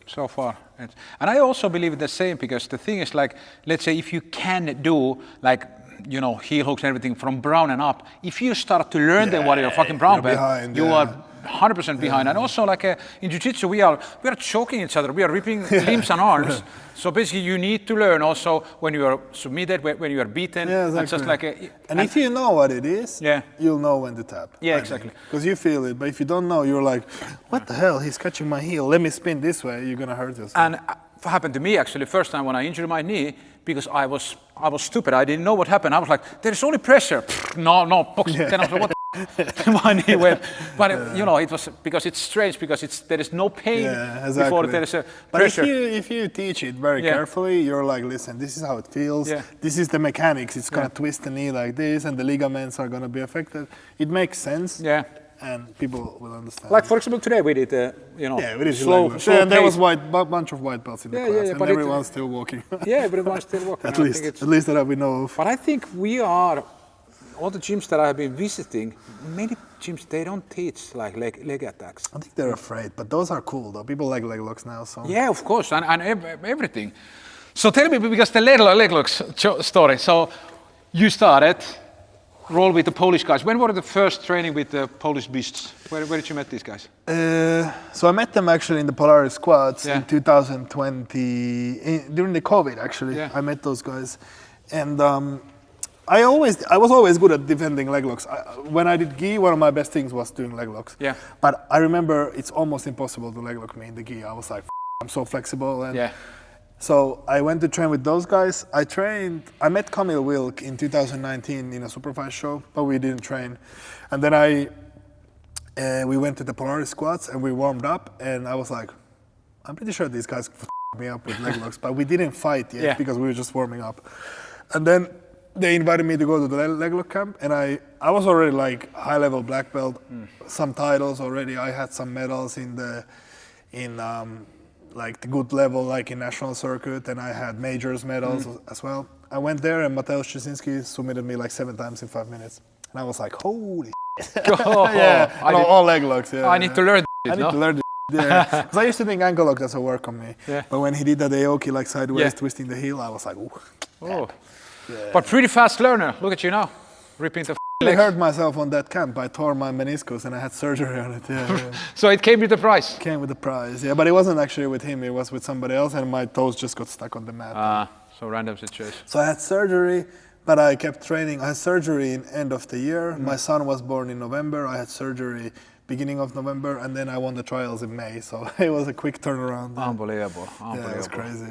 So far. And I also believe the same, because the thing is like, let's say if you can do like, you know, heel hooks and everything from brown and up, if you start to learn them while you're fucking brown belt, you are 100% behind. And also like in Jiu-Jitsu, we are choking each other, we are ripping limbs and arms. So basically you need to learn also when you are submitted, when you are beaten.
Yeah, exactly.
And just like
and if you know what it is, you'll know when to tap.
Yeah, exactly.
Because you feel it, but if you don't know, you're like, what the hell, he's catching my heel, let me spin this way, you're gonna hurt yourself.
And it happened to me actually first time when I injured my knee, because I was stupid, I didn't know what happened. I was like, there's only pressure. No, boxing. Then I was like, what the my knee went. But you know, it was because it's strange because there is no pain before there is a pressure.
But if you teach it very carefully, you're like, listen, this is how it feels. Yeah. This is the mechanics. It's gonna twist the knee like this, and the ligaments are gonna be affected. It makes sense.
Yeah.
And people will understand.
Like for example, today we did, you know,
we did
slow
and there was a bunch of white belts in the class, and
but
everyone's still walking.
Everyone's still walking.
At least that we know of.
But I think we are, all the gyms that I have been visiting, many gyms, they don't teach like leg attacks.
I think they're afraid, but those are cool though. People like leg locks now, so.
Yeah, of course, and everything. So tell me, because the leg locks story. So you started. Roll with the Polish guys. When were the first training with the Polish beasts? Where did you meet these guys?
So I met them actually in the Polaris squads in 2020, during the COVID actually. Yeah. I met those guys, and I was always good at defending leg locks. When I did gi, one of my best things was doing leg locks. Yeah. But I remember it's almost impossible to leg lock me in the gi. I was like, I'm so flexible and. So I went to train with those guys. I met Kamil Wilk in 2019 in a supervised show, but we didn't train. And then we went to the Polaris squats and we warmed up, and I was like, I'm pretty sure these guys me up with leg locks, but we didn't fight yet because we were just warming up. And then they invited me to go to the leg lock camp, and I was already like high level black belt, some titles already. I had some medals in like the good level, like in national circuit, and I had majors medals as well. I went there and Mateusz Szczecinski submitted me like 7 times in 5 minutes. And I was like, holy shit. All leg locks,
I need to learn
I need to learn because I used to think ankle lock doesn't work on me. Yeah. But when he did that Aoki like sideways, twisting the heel, I was like, ooh.
Oh. Yeah. But pretty fast learner, look at you now, ripping the
I hurt myself on that camp. I tore my meniscus and I had surgery on it.
So it came with the price?
Came with the price, but it wasn't actually with him. It was with somebody else, and my toes just got stuck on the mat.
So random situation.
So I had surgery, but I kept training. I had surgery in end of the year. My son was born in November. I had surgery beginning of November, and then I won the trials in May. So it was a quick turnaround.
Unbelievable.
Yeah, it was crazy,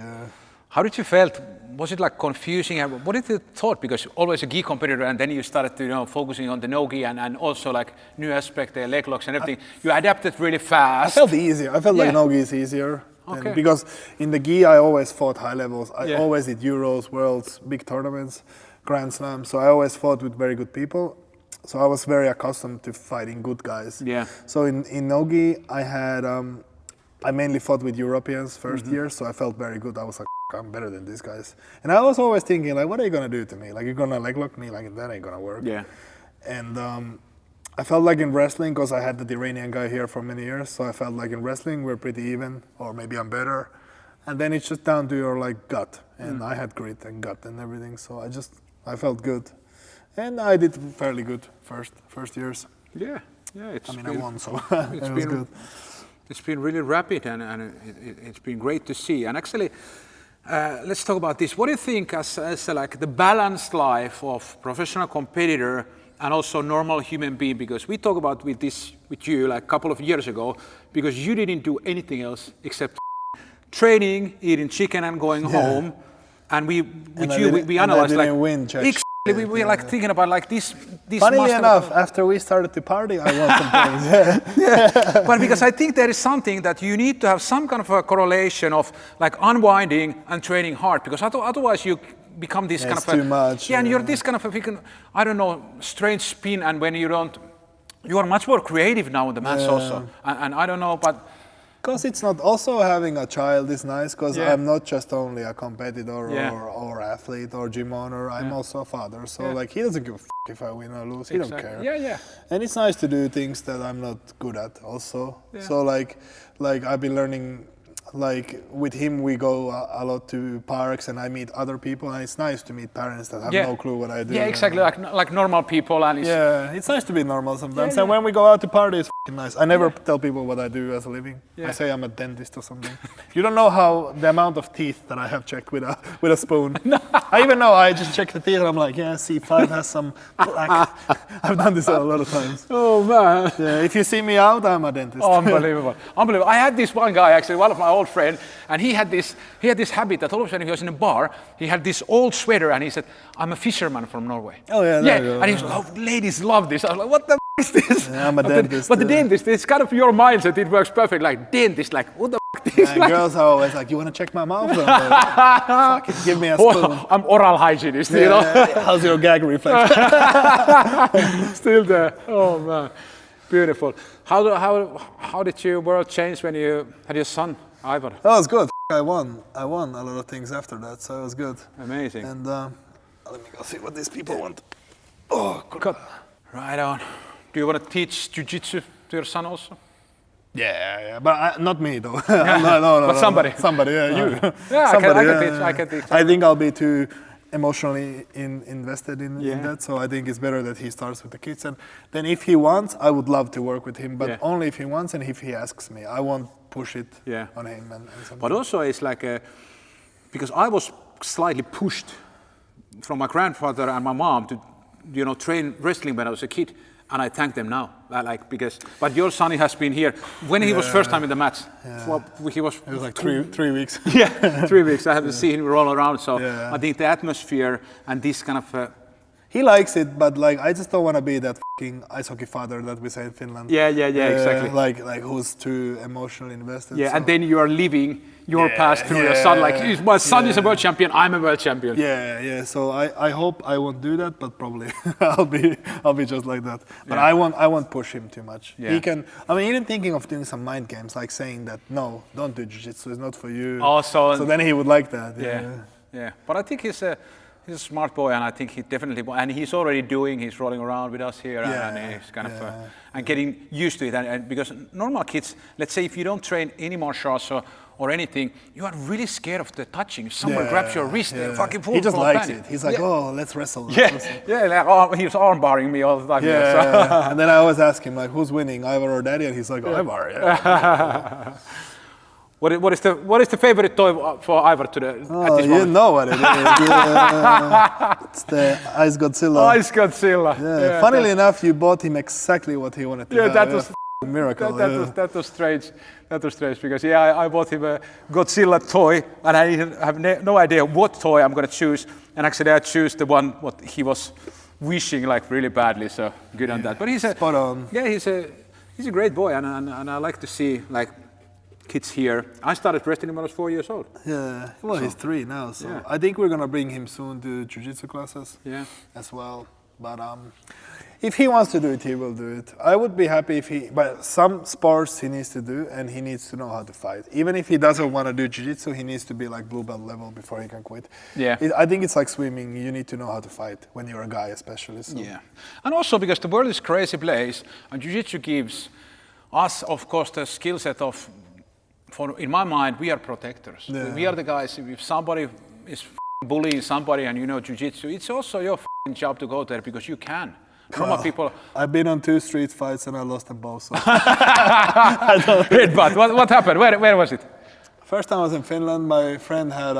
How did you feel? Was it like confusing? What did you thought? Because always a gi competitor, and then you started to focusing on the NoGi and also like new aspect, the leg locks and everything. You adapted really fast.
I felt easier. I felt like NoGi is easier. Okay. Because in the gi I always fought high levels. I always did Euros, Worlds, big tournaments, Grand Slams. So I always fought with very good people. So I was very accustomed to fighting good guys. Yeah. So in NoGi I mainly fought with Europeans first year, so I felt very good. I was like, I'm better than these guys. And I was always thinking, like, what are you gonna do to me? Like, you're gonna leg lock me? Like, that ain't gonna work. Yeah. And I felt like in wrestling, because I had the Iranian guy here for many years, so I felt like in wrestling we're pretty even, or maybe I'm better. And then it's just down to your like gut. And I had grit and gut and everything, so I felt good. And I did fairly good first years.
Yeah.
I won, so it was good.
It's been really rapid and it's been great to see. And actually, let's talk about this. What do you think as like the balanced life of professional competitor and also normal human being? Because we talked about with you like a couple of years ago, because you didn't do anything else except training, eating chicken and going home. And we analyzed
like win,
we were like thinking about like this.
Funnily enough, after we started to party, I won some things.
But because I think there is something that you need to have some kind of a correlation of like unwinding and training hard, because otherwise you become this kind of
too much.
And you're this kind of I don't know, strange spin, and when you are much more creative now on the mats also. And I don't know, but.
Because it's not, also having a child is nice, because I'm not just only a competitor or athlete or gym owner, I'm also a father. So like he doesn't give a if I win or lose, he don't care.
Yeah.
And it's nice to do things that I'm not good at also. Yeah. So like I've been learning, like with him we go a lot to parks and I meet other people, and it's nice to meet parents that have no clue what I do.
Yeah, exactly, like normal people. And
it's nice to be normal sometimes. And when we go out to party, it's nice. I never tell people what I do as a living. I say I'm a dentist or something. You don't know how the amount of teeth that I have checked with a spoon. I even know, I just check the teeth and I'm like, C5 has some plaque. I've done this a lot of times.
Oh man.
Yeah, if you see me out, I'm a dentist.
Unbelievable. I had this one guy, actually, one of my old friends, and he had this habit that all of a sudden he was in a bar, he had this old sweater and he said, I'm a fisherman from Norway.
Oh yeah.
And he was like, oh, ladies love this. I was like, what the is this?
Yeah, I'm a dentist.
But the dentist, it's kind of your mindset. It works perfect. Like dentist, like what the f is
And
like?
girls are always like, you want to check my mouth? I'm like, fuck it, give me a spoon.
I'm oral hygienist, you know.
How's your gag reflex?
Still there. Oh man, beautiful. How did your world change when you had your son, Ivar?
That was good. I won a lot of things after that, so it was good.
Amazing.
And let me go see what these people want. Oh, good.
Right on. Do you want to teach jiu-jitsu to your son also?
Yeah, but not me though. no,
But somebody.
Somebody, yeah, you.
Yeah,
Somebody,
I can teach.
I think I'll be too emotionally invested in that, so I think it's better that he starts with the kids. And then if he wants, I would love to work with him, but only if he wants and if he asks me. I won't push it on him. And
but also it's like, because I was slightly pushed from my grandfather and my mom to, train wrestling when I was a kid. And I thank them now, but your son has been here when he was first time in the match. Well,
it was like three weeks.
Yeah, 3 weeks. I have to see him roll around. So I think the atmosphere and this kind of.
He likes it, but like I just don't want to be that fucking ice hockey father that we say in Finland.
Yeah, exactly.
Like who's too emotionally invested.
Yeah, so. And then you are living your past through your son. Like my son is a world champion, I'm a world champion.
Yeah. So I hope I won't do that, but probably I'll be just like that. But I won't push him too much.
Yeah.
He can. I mean, even thinking of doing some mind games, like saying that no, don't do jiu-jitsu, it's not for you.
Also,
so then he would like that.
Yeah. But I think he's a smart boy, and I think he definitely, and he's already he's rolling around with us here, and he's kind of, and getting used to it. And because normal kids, let's say if you don't train any martial arts or anything, you are really scared of the touching. If someone grabs your wrist, they fucking fall.
He just likes
panic.
it. He's like, oh, let's wrestle.
Like, he's arm barring me all the time.
Yeah. And then I always ask him, like, who's winning, Ivar or Daddy? And he's like, Ivar, yeah.
What is the favorite toy for Ivar today? At this moment?
You know what it is. It's the Ice Godzilla.
Ice Godzilla.
Yeah. Funnily enough, you bought him exactly what he wanted to have.
That was
a miracle.
That was strange. That was strange because I bought him a Godzilla toy and I have no idea what toy I'm going to choose. And actually, I choose the one what he was wishing like really badly. So good on that. But he's
spot on.
Yeah, he's a great boy, and I like to see like. Kids here. I started wrestling when I was 4 years old.
Yeah, well, he's 3 now, so I think we're gonna bring him soon to jiu-jitsu classes. As well. But if he wants to do it, he will do it. I would be happy if but some sports he needs to do, and he needs to know how to fight. Even if he doesn't want to do jiu-jitsu, he needs to be like blue belt level before he can quit. Yeah. I think it's like swimming. You need to know how to fight when you're a guy, especially. So. Yeah.
And also because the world is a crazy place, and jiu-jitsu gives us, of course, the skill set of. In my mind, we are protectors. Yeah. We are the guys. If somebody is bullying somebody and you know jiu-jitsu, it's also your job to go there because you can. Normal people.
I've been on 2 street fights and I lost them both. So.
But what happened? Where was it?
First time I was in Finland. My friend had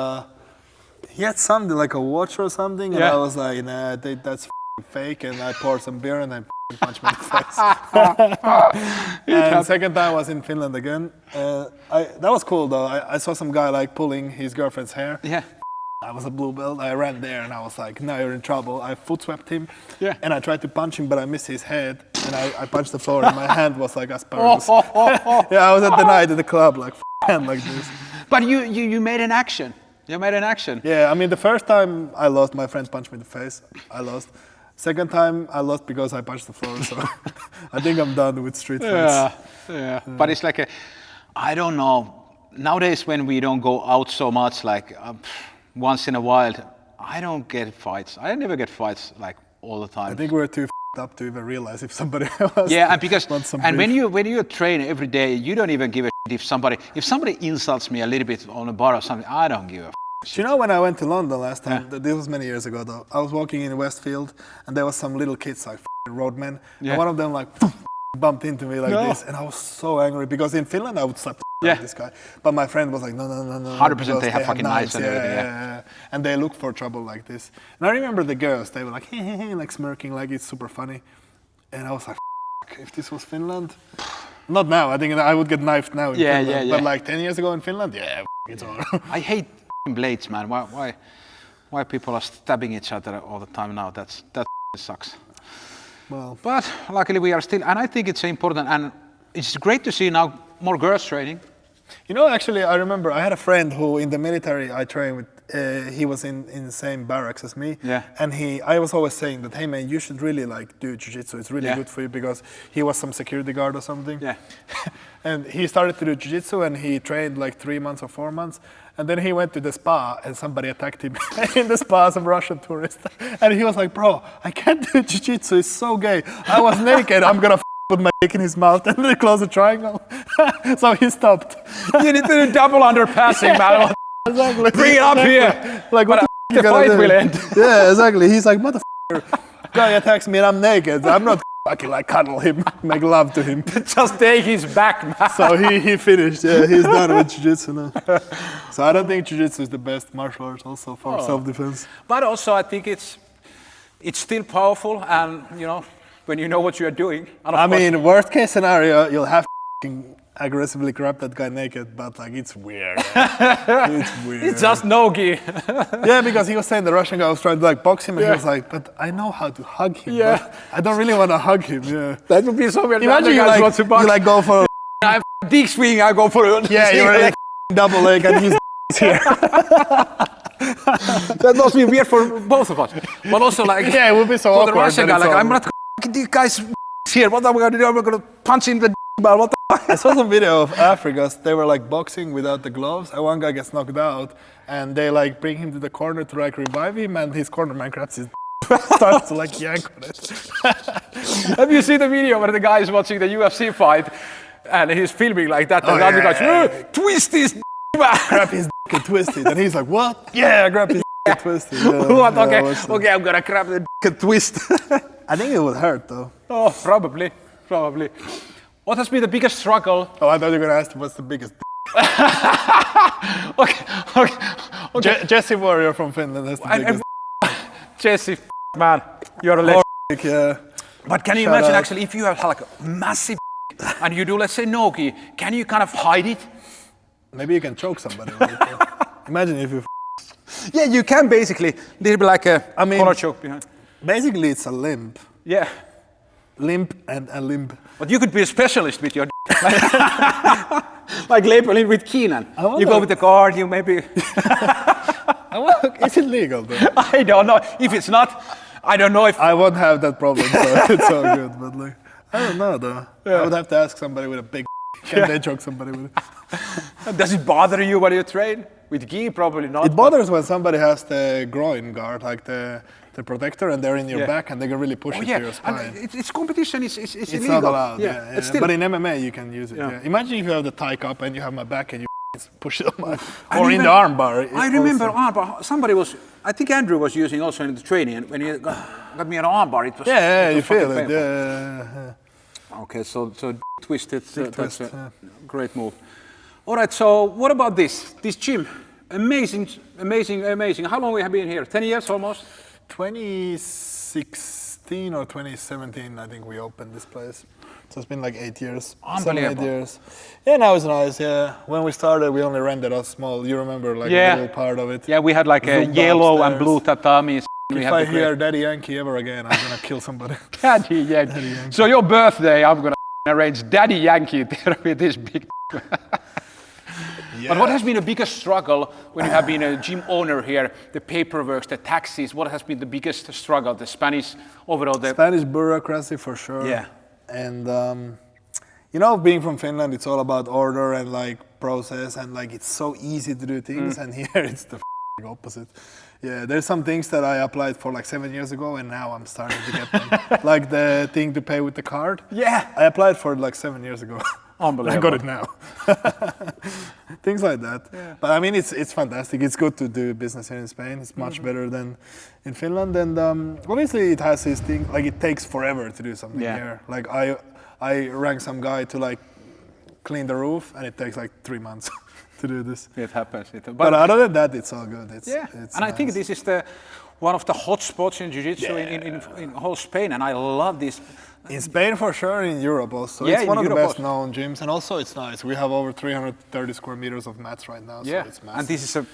something like a watch or something, and I was like, nah, that's fake. And I poured some beer and I punched me in the face. And second time I was in Finland again. That was cool though. I saw some guy like pulling his girlfriend's hair. Yeah. I was a blue belt. I ran there and I was like, now you're in trouble. I foot swept him. Yeah. And I tried to punch him, but I missed his head. And I punched the floor and my hand was like asparagus. Yeah, I was at the night at the club like hand like this.
But you made an action. You made an action.
Yeah, I mean the first time I lost, my friend punched me in the face. I lost. Second time I lost because I punched the floor, so I think I'm done with street fights.
Yeah. But it's like I don't know. Nowadays when we don't go out so much, like once in a while, I don't get fights. I never get fights like all the time.
I think we're too up to even realize if somebody else.
Yeah, and because when you train every day, you don't even give a shit if somebody insults me a little bit on a bar or something. I don't give a.
Do you know when I went to London last time, this was many years ago though, I was walking in Westfield and there was some little kids like roadmen and one of them like bumped into me like this and I was so angry because in Finland I would slap this guy. But my friend was like, no.
100% they have fucking knives and everything.
Yeah. And they look for trouble like this. And I remember the girls, they were like, hey, like smirking like it's super funny. And I was like, if this was Finland, not now, I think I would get knifed now in Finland. But like 10 years ago in Finland, it's all.
I hate blades, man. Why people are stabbing each other all the time now? That sucks.
Well,
But luckily we are still, and I think it's important, and it's great to see now more girls training.
you know, actually, I remember I had a friend who in the military I trained with. He was in the same barracks as me,
Yeah.
and I was always saying that, hey man, you should really like do jiu-jitsu. It's really
Yeah.
good for you because he was some security guard or something.
Yeah.
And he started to do jiu-jitsu and he trained like 3 months or 4 months, and then he went to the spa and somebody attacked him in the spa, some Russian tourist, and he was like, bro, I can't do jiu-jitsu. It's so gay. I was naked. I'm gonna put my dick in his mouth and then close a triangle. So he stopped.
You need to do double underpassing, man.
Exactly.
Bring it up here.
Like, what
The fight will end.
Yeah, exactly. He's like, motherfucker, guy attacks me and I'm naked. I'm not fucking like cuddle him, make love to him.
Just take his back, man.
So he finished. Yeah, he's done with jiu-jitsu now. So I don't think jiu-jitsu is the best martial arts also for self-defense.
But also, I think it's still powerful, and you know, when you know what you are doing. And of
I
course-
mean, worst case scenario, you'll have to aggressively grab that guy naked, but like it's weird. It's weird.
it's just NoGi.
Yeah, because he was saying the Russian guy was trying to like box him, and he was like, "But I know how to hug him.
Yeah.
But I don't really want to hug him." Yeah.
That would be so weird.
Imagine you like go for
I dick swing, I go for it.
yeah, you're in a double leg and he's here.
That must be weird for both of us. But also like
Yeah, it would be so
for
awkward.
the Russian guy,
that it's
like
all-
I'm not these guys here. What am I gonna do? I'm gonna punch him in the man. What the
I saw some video of Africans. They were like boxing without the gloves, and one guy gets knocked out, and they like bring him to the corner to like revive him, and his corner man grabs his starts to like yank on it.
Have you seen the video where the guy is watching the UFC fight and he's filming like that, and the other guy's twist his man.
Grab his dick and twist it, and he's like, "What? Yeah, grab his dick and twist it." Yeah,
What?
yeah, I
Okay,
watched it.
okay, I'm gonna grab the dick and twist.
I think it would hurt though.
Oh, probably. What has been the biggest struggle?
Oh, I thought you were gonna ask what's the biggest.
Okay.
Jesse Warrior from Finland has the biggest.
Jesse, man, you're a legend.
Dick, yeah.
But can you
Shout
imagine
out.
actually if you have like a massive and you do, let's say, NoGi, can you kind of hide it?
Maybe you can choke somebody with it. Yeah. Imagine if you.
Yeah, you can basically. There'll be like a collar choke behind.
Basically, it's a limp.
Yeah.
Limp and a limp.
But you could be a specialist with your like labeling with Keenan. You go with the guard, you maybe...
Is it legal though?
I don't know. If it's not, I don't know if...
I won't have that problem, so it's all good. But like, I don't know though. I would have to ask somebody with a big. Can they choke somebody with it?
Does it bother you when you train? With gi, probably not.
It bothers when somebody has the groin guard, like the protector, and they're in your back, and they can really push it to your spine.
And it's competition. It's
It's
illegal.
not allowed.
Yeah,
Yeah.
It's still,
But in MMA, you can use it.
Yeah.
Yeah. Imagine if you have the tie cup and you have my back and you push it on my,
I
or in the
remember-
arm bar.
I remember arm bar. Somebody was, I think Andrew was using also in the training, and when he got me an arm bar, it was.
Yeah,
it
you
was
feel
fucking
it.
painful.
Yeah.
Okay, so twisted. That's
twist,
a great move. All right, so what about this gym? Amazing. How long we have been here? 10 years almost?
2016 or 2017, I think we opened this place. So it's been like 8 years.
Unbelievable.
7, 8 years. Yeah, now it's nice. Yeah. When we started, we only rented a small. You remember, like a little part of it.
Yeah, we had like a
Zumba
yellow and
upstairs.
blue tatamis. We
If
had
I
the
hear Daddy Yankee ever again, I'm gonna kill somebody.
Daddy Yankee. So your birthday, I'm gonna arrange Daddy Yankee there with this big. But what has been the biggest struggle when you have been a gym owner here? The paperwork, the taxes. What has been the biggest struggle? The Spanish overall.
Spanish bureaucracy for sure.
Yeah.
And you know, being from Finland, it's all about order and like process, and like it's so easy to do things, and here it's the opposite. Yeah, there's some things that I applied for like 7 years ago, and now I'm starting to get them. Like the thing to pay with the card.
Yeah.
I applied for it like 7 years ago.
Unbelievable.
I got it now. Things like that. Yeah. But I mean, it's fantastic. It's good to do business here in Spain. It's much better than in Finland. And obviously, it has this thing. Like it takes forever to do something here. Like I rang some guy to like clean the roof, and it takes like 3 months to do this.
It happens.
But other than that, it's all good. It's
and I think this is one of the hot spots in jiu-jitsu in whole Spain, and I love this.
In Spain for sure, in Europe also.
Yeah,
it's one
in
of the
Europe
best known gyms, and also it's nice. We have over 330 square meters of mats right now, so it's massive.
And this is a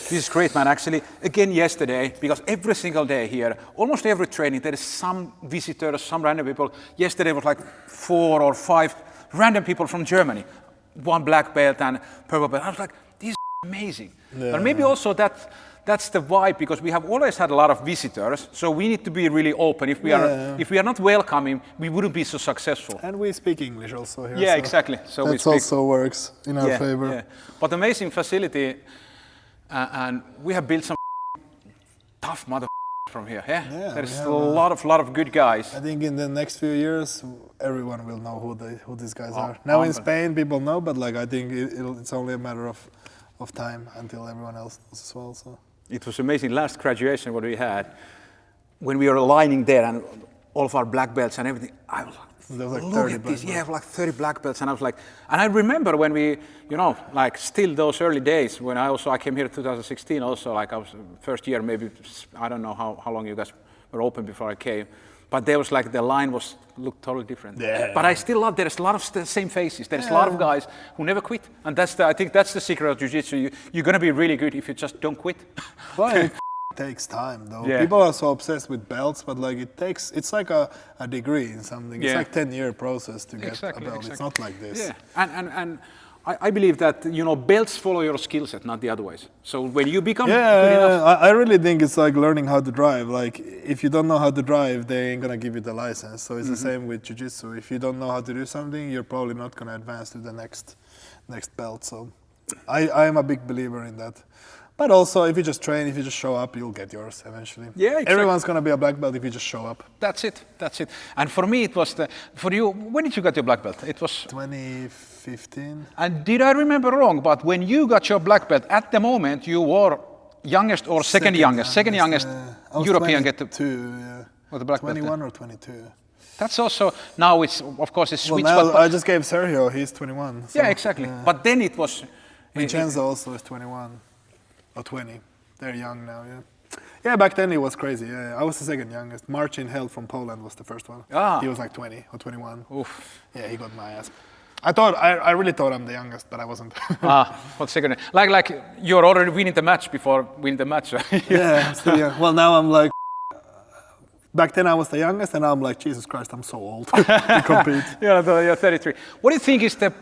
This is great, man. Actually, again yesterday, because every single day here, almost every training, there is some visitors, some random people. Yesterday was like 4 or 5 random people from Germany. 1 black belt and purple belt. I was like, this is amazing.
Yeah.
But maybe also that's the vibe, because we have always had a lot of visitors, so we need to be really open. If we are not welcoming, we wouldn't be so successful.
And we speak English also here.
Yeah,
so
exactly. So
that
we speak.
also works in our favor.
Yeah. But amazing facility, and we have built some tough mother from here. Yeah, there's a lot of good guys.
I think in the next few years, everyone will know who these guys are. Now in Spain, people know, but like I think it's only a matter of time until everyone else knows as well. So
it was amazing. Last graduation, what we had, when we were aligning there, and all of our black belts and everything, I was like,
there was like
look
30
at this.
black
Yeah, like 30 black belts, and I was like, and I remember when we, like still those early days when I came here in 2016. Also, like I was first year, maybe I don't know how long you guys were open before I came. But there was like the line looked totally different.
Yeah.
But I still love there's a lot of the same faces. There's a lot of guys who never quit, and I think that's the secret of jiu-jitsu. You're gonna be really good if you just don't quit.
well, it takes time though.
Yeah.
People are so obsessed with belts, but like it's like a degree in something. It's
Yeah.
like 10-year process to get a belt.
Exactly.
It's not like this.
Yeah, and I believe that belts follow your skill set, not the other ways. So when you become good enough,
I really think it's like learning how to drive. Like if you don't know how to drive, they ain't gonna give you the license. So it's the same with jiu-jitsu. If you don't know how to do something, you're probably not gonna advance to the next belt. So I am a big believer in that. But also, if you just train, if you just show up, you'll get yours eventually.
Yeah, exactly.
Everyone's gonna be a black belt if you just show up.
That's it. And for me, it was for you. When did you get your black belt? It was
2015.
And did I remember wrong? But when you got your black belt, at the moment you were youngest or second youngest European get to
22, yeah.
or the black
21
belt.
or 22.
That's also now it's of course it's
Well,
switch.
now
But
I just gave Sergio. He's 21. So,
yeah, exactly. But then it was.
Vincenzo also is 21 or 20. They're young now, yeah. Yeah, back then it was crazy. Yeah, I was the second youngest. Marcin Held from Poland was the first one.
Ah.
He was like 20 or 21.
Oof.
Yeah, he got my ass. I really thought I'm the youngest, but I wasn't.
What's second? Like you're already winning the match before winning the match.
Yeah, I'm still young. Well, now I'm like. Back then I was the youngest, and now I'm like, Jesus Christ, I'm so old to compete.
You're 33. What do you think is the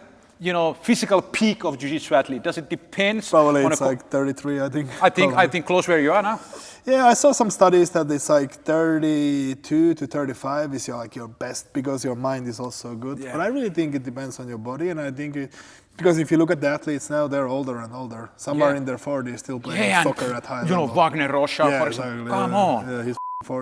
physical peak of jiu-jitsu athlete? Does it depend?
Probably it's like 33, I think.
I think close where you are now.
Yeah, I saw some studies that it's like 32 to 35 is your best because your mind is also good.
Yeah.
But I really think it depends on your body, and I think because if you look at the athletes now, they're older and older. Some are in their 40s still playing soccer at high level.
Wagner Rocha, for example. Come on.
Yeah,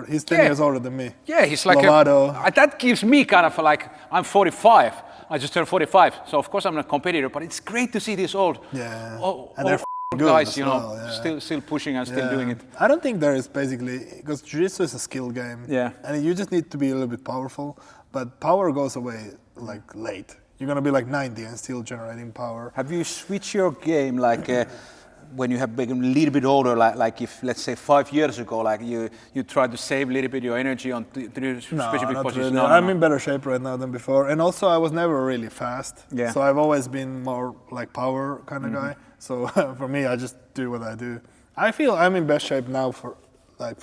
he's 10 years older than me.
Yeah, he's like that gives me kind of like, I'm 45. I just turned 45, so of course I'm not a competitor, but it's great to see these old
and they're good
guys, still pushing and still doing it.
I don't think there is basically, because jiu-jitsu is a skill game, and you just need to be a little bit powerful, but power goes away like late. You're gonna be like 90 and still generating power.
Have you switched your game like when you have become a little bit older, like if let's say 5 years ago, like you tried to save a little bit your energy on specific positions?
Really. No, I'm in better shape right now than before, and also I was never really fast.
Yeah.
So I've always been more like power kind of guy. So for me, I just do what I do. I feel I'm in best shape now for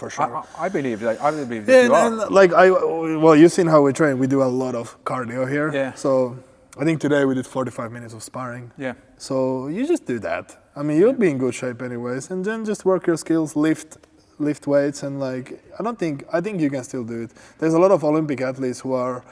sure.
I believe that. I believe that you are.
Well, you've seen how we train. We do a lot of cardio here.
Yeah.
So I think today we did 45 minutes of sparring.
Yeah.
So you just do that. I mean, you'll be in good shape anyways, and then just work your skills, lift weights, and like I think you can still do it. There's a lot of Olympic athletes who are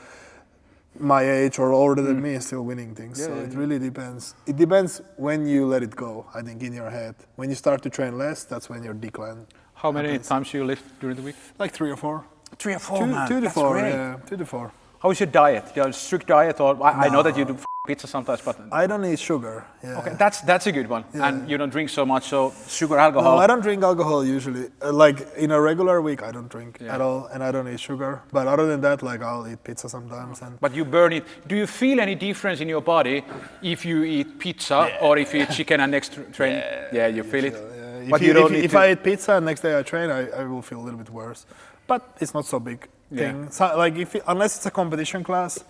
my age or older than me still winning things. So it really depends. It depends when you let it go, I think, in your head. When you start to train less, that's when your decline
How many
happens.
times do you lift during the week?
Like 3 or 4.
3 or 4, man.
2 to
That's
4,
great.
yeah. 2 to 4.
How is your diet? Do you have a strict diet, or I know that you do pizza sometimes, but
I don't eat sugar. Yeah.
okay, that's a good one. And you don't drink so much, so sugar, alcohol.
No, I don't drink alcohol usually. Like in a regular week, I don't drink at all, and I don't eat sugar. But other than that, like I'll eat pizza sometimes. And
But you burn it. Do you feel any difference in your body if you eat pizza or if you eat chicken and next training? Yeah, you feel it.
yeah.
But you don't need
if
to.
I eat pizza and next day I train, I will feel a little bit worse. But it's not so big thing. So, like unless it's a competition class,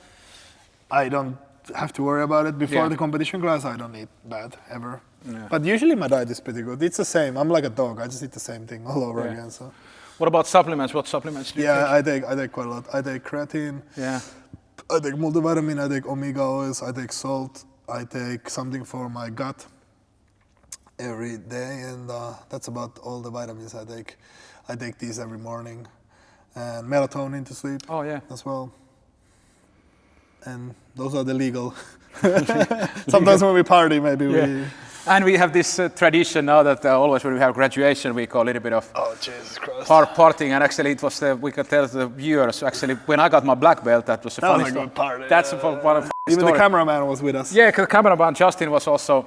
I don't have to worry about it. Before the competition class, I don't eat bad ever. But usually my diet is pretty good. It's the same. I'm like a dog. I just eat the same thing all over again. So.
What about supplements? What supplements do you take?
I take quite a lot. I take creatine.
Yeah.
I take multivitamin. I take omega oils. I take salt. I take something for my gut every day, and that's about all the vitamins I take. I take these every morning, and melatonin to sleep.
Oh yeah.
As well. And those are the legal. Sometimes when we party, maybe we.
And we have this tradition now that always when we have graduation, we call a little bit of
Jesus Christ.
partying. And actually, it was we can tell the viewers. Actually, when I got my black belt, that was a funny
was a good party.
That's one of
even
story.
The cameraman was with us.
Yeah, the cameraman Justin was also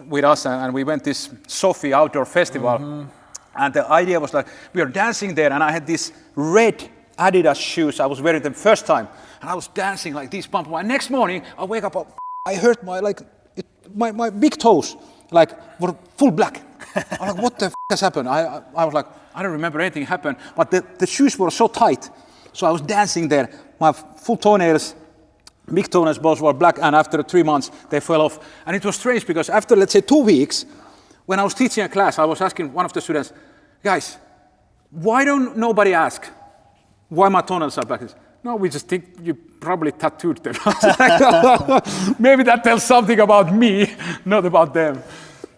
with us, and we went this Sophie outdoor festival. And the idea was like we were dancing there, and I had these red Adidas shoes. I was wearing them first time, and I was dancing like this pump. And next morning, I wake up, I hurt my big toes. Like were full black. I'm like, what the has happened? I was like, I don't remember anything happened, but the shoes were so tight. So I was dancing there. My full toenails, big toenails, both were black, and after 3 months they fell off. And it was strange because after, let's say, 2 weeks, when I was teaching a class, I was asking one of the students, guys, why don't nobody ask why my toenails are black? No, we just think you probably tattooed them. Maybe that tells something about me, not about them.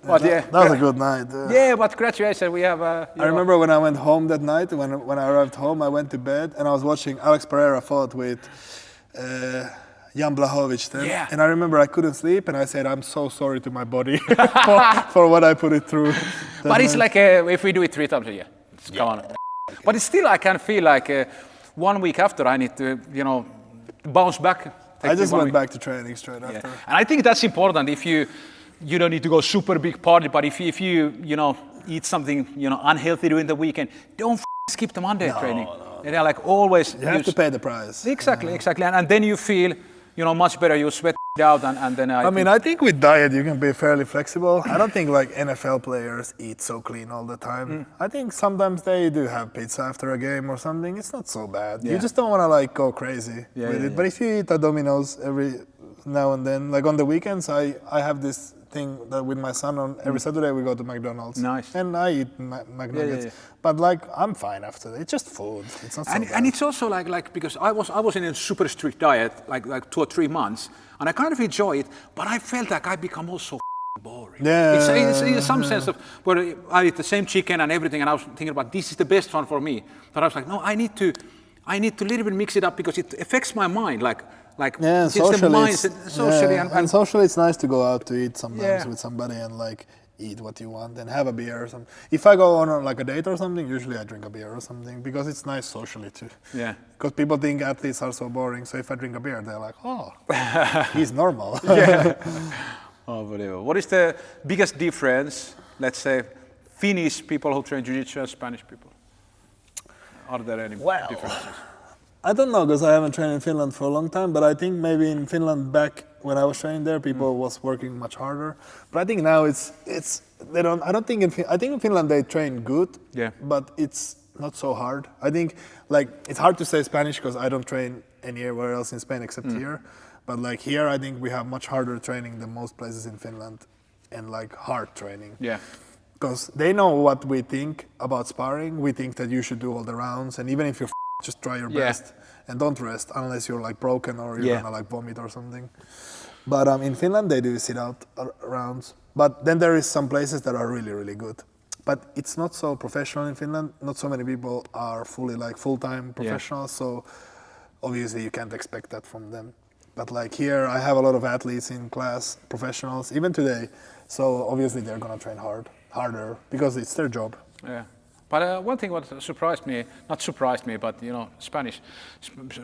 But
that was a good night.
Yeah, but graduation, we have...
I remember when I went home that night, when I arrived home, I went to bed and I was watching Alex Pereira fought with Jan Blachowicz then.
Yeah.
And I remember I couldn't sleep and I said, I'm so sorry to my body for what I put it through.
But it's like if we do it 3 times a year. Come on. But it's still, I can feel like 1 week after I need to, bounce back.
I just went back to training straight after.
And I think that's important if you don't need to go super big party, but if you eat something, unhealthy during the weekend, don't skip the Monday training. No. They're like always.
You have to pay the price.
Exactly. And then you feel, much better. You sweat out and then
I think with diet you can be fairly flexible. I don't think like NFL players eat so clean all the time. I think sometimes they do have pizza after a game or something. It's not so bad. You just don't want to like go crazy with it. But if you eat a Domino's every now and then, like on the weekends, I have this thing that with my son on every Saturday we go to McDonald's.
Nice.
And I eat McNuggets. But like I'm fine after that. It's just food. It's not so bad.
And it's also like because I was in a super strict diet like 2 or 3 months, and I kind of enjoy it, but I felt like I become also boring. It's in some sense of where I eat the same chicken and everything, and I was thinking about this is the best one for me. But I was like, no, I need to little bit mix it up because it affects my mind.
Socially, socially it's nice to go out to eat sometimes with somebody and like eat what you want and have a beer or something. If I go on like a date or something, usually I drink a beer or something because it's nice socially too.
Yeah.
Because people think athletes are so boring, so if I drink a beer, they're like, oh, he's normal.
Unbelievable. What is the biggest difference, let's say, Finnish people who train Jiu-Jitsu and Spanish people? Are there any differences?
I don't know because I haven't trained in Finland for a long time, but I think maybe in Finland back when I was training there, people was working much harder. But I think now I think in Finland they train good, but it's not so hard. I think like it's hard to say Spanish because I don't train anywhere else in Spain except here. But like here, I think we have much harder training than most places in Finland, and like hard training.
Yeah.
Because they know what we think about sparring. We think that you should do all the rounds, and even if you're just try your best and don't rest unless you're like broken or you're gonna like vomit or something. But in Finland they do sit out rounds. But then there is some places that are really, really good. But it's not so professional in Finland. Not so many people are fully like full-time professionals. So obviously you can't expect that from them. But like here I have a lot of athletes in class, professionals, even today. So obviously they're gonna train harder because it's their job.
Yeah. But one thing what not surprised me, but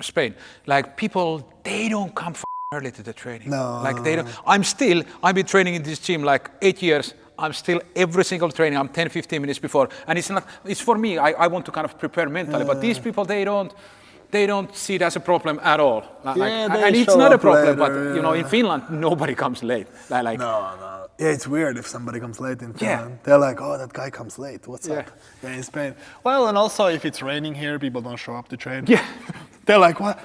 Spain, like people, they don't come early to the training.
No.
Like they don't. I've been training in this gym like 8 years. I'm still every single training. I'm 10-15 minutes before, and it's for me. I want to kind of prepare mentally, but these people they don't see it as a problem at all. And it's not a problem,
later,
but in Finland nobody comes late.
No. Yeah, it's weird if somebody comes late in Finland. Yeah. They're like, oh, that guy comes late. What's up? Yeah, in Spain. Well, and also if it's raining here, people don't show up to train.
Yeah.
They're like, what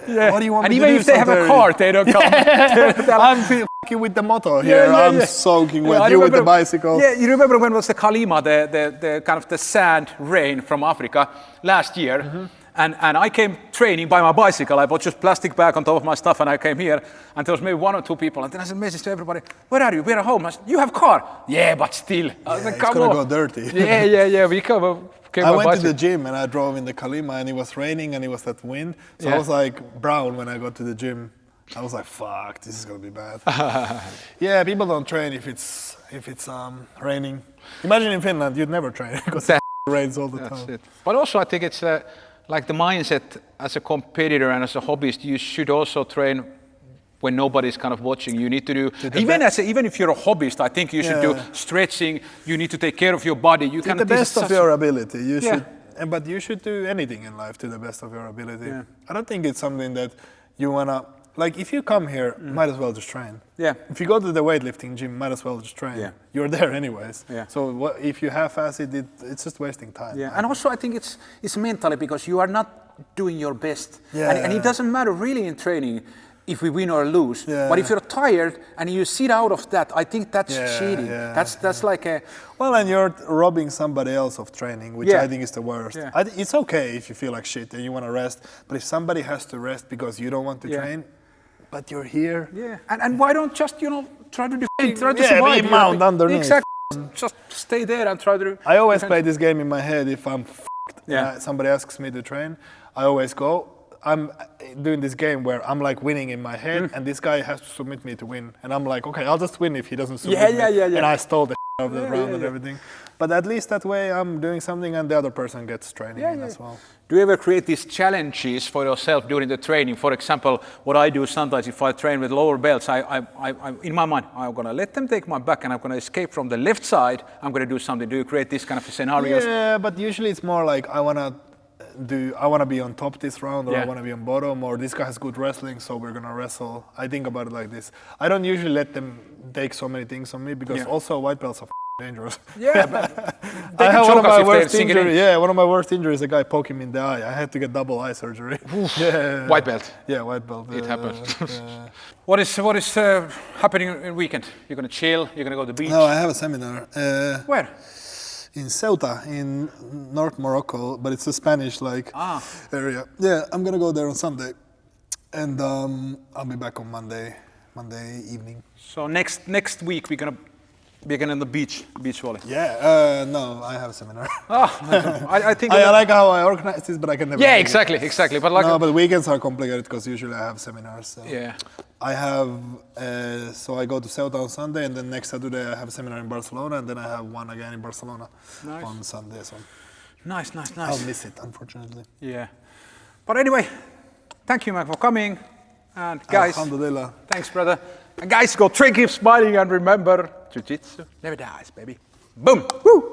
do you want
and
me to do?
even if they have a
Santeri?
cart, they don't come.
I'm fucking with the motor here. I'm soaking with
I
you with the
remember-
bicycle.
Yeah, you remember when was the Kalima, the kind of the sand rain from Africa last year?
Mm-hmm.
And I came training by my bicycle. I bought just plastic bag on top of my stuff, and I came here, and there was maybe 1 or 2 people. And then I sent a message to everybody, where are you? We're at home. I said, you have car? Yeah, but still. I was like,
It's
come
gonna
on.
go dirty.
Yeah. We came
I
by
went to
bicycle.
the gym and I drove in the Kalima and it was raining and it was that wind. So I
Yeah.
was like brown when I got to the gym. I was like, fuck, this is gonna be bad. Yeah, people don't train if it's raining. Imagine in Finland, you'd never train because it rains all the
That's
time.
it. But also, I think it's like the mindset as a competitor and as a hobbyist, you should also train when nobody's kind of watching. You need to do, even if you're a hobbyist, I think you should do stretching. You need to take care of your body. You
To the best of your ability. You should, but you should do anything in life to the best of your ability.
Yeah.
I don't think it's something that you wanna, like if you come here, might as well just train.
Yeah.
If you go to the weightlifting gym, might as well just train.
Yeah.
You're there anyways.
Yeah.
So if you half-ass it, it's just wasting time.
Yeah, and also I think it's mentally because you are not doing your best.
Yeah.
And it doesn't matter really in training if we win or lose.
Yeah.
But if you're tired and you sit out of that, I think that's cheating.
Yeah.
That's like a...
Well, and you're robbing somebody else of training, which I think is the worst.
Yeah.
It's okay if you feel like shit and you want to rest, but if somebody has to rest because you don't want to train, but you're here.
Yeah, and why don't just, try to defend, try to
Yeah,
survive.
be mount underneath.
Exactly. Just stay there and try to...
I always play this game in my head if I'm
Yeah.
somebody asks me to train, I always go. I'm doing this game where I'm like winning in my head and this guy has to submit me to win. And I'm like, okay, I'll just win if he doesn't submit me.
Yeah.
And I stole the of the round and everything. But at least that way I'm doing something and the other person gets training in as well.
Do you ever create these challenges for yourself during the training? For example, what I do sometimes if I train with lower belts, I in my mind, I'm going to let them take my back and I'm going to escape from the left side. I'm going to do something. Do you create these kind of scenarios?
Yeah, but usually it's more like I want to be on top this round or I want to be on bottom or this guy has good wrestling so we're going to wrestle. I think about it like this. I don't usually let them take so many things on me because also white belts are dangerous.
Yeah, but they
I
can
have one
choke
of
us
my
if they're
worst
sinking
injuries.
in.
Yeah, one of my worst injuries, a guy poked me in the eye. I had to get double eye surgery. Yeah.
White belt.
Yeah, white belt.
It happens. What is happening in weekend? You're going to chill? You're going to go to the beach?
No, I have a seminar.
Where?
In Ceuta, in North Morocco, but it's a Spanish area. Yeah, I'm gonna go there on Sunday, and I'll be back on Monday evening.
So next week we're gonna on the beach volley.
Yeah, no, I have a seminar.
I think
I like how I organize this, but I can never.
Yeah,
do it.
exactly. But like
No, but weekends are complicated because usually I have seminars. So.
Yeah.
I have, so I go to Ceuta on Sunday, and then next Saturday I have a seminar in Barcelona, and then I have one again in Barcelona on Sunday. So
Nice.
I'll miss it, unfortunately.
Yeah. But anyway, thank you, Mac, for coming. And guys,
Alhamdulillah.
thanks, brother. And guys, go train, keep smiling, and remember, Jiu-Jitsu never dies, baby. Boom. Woo.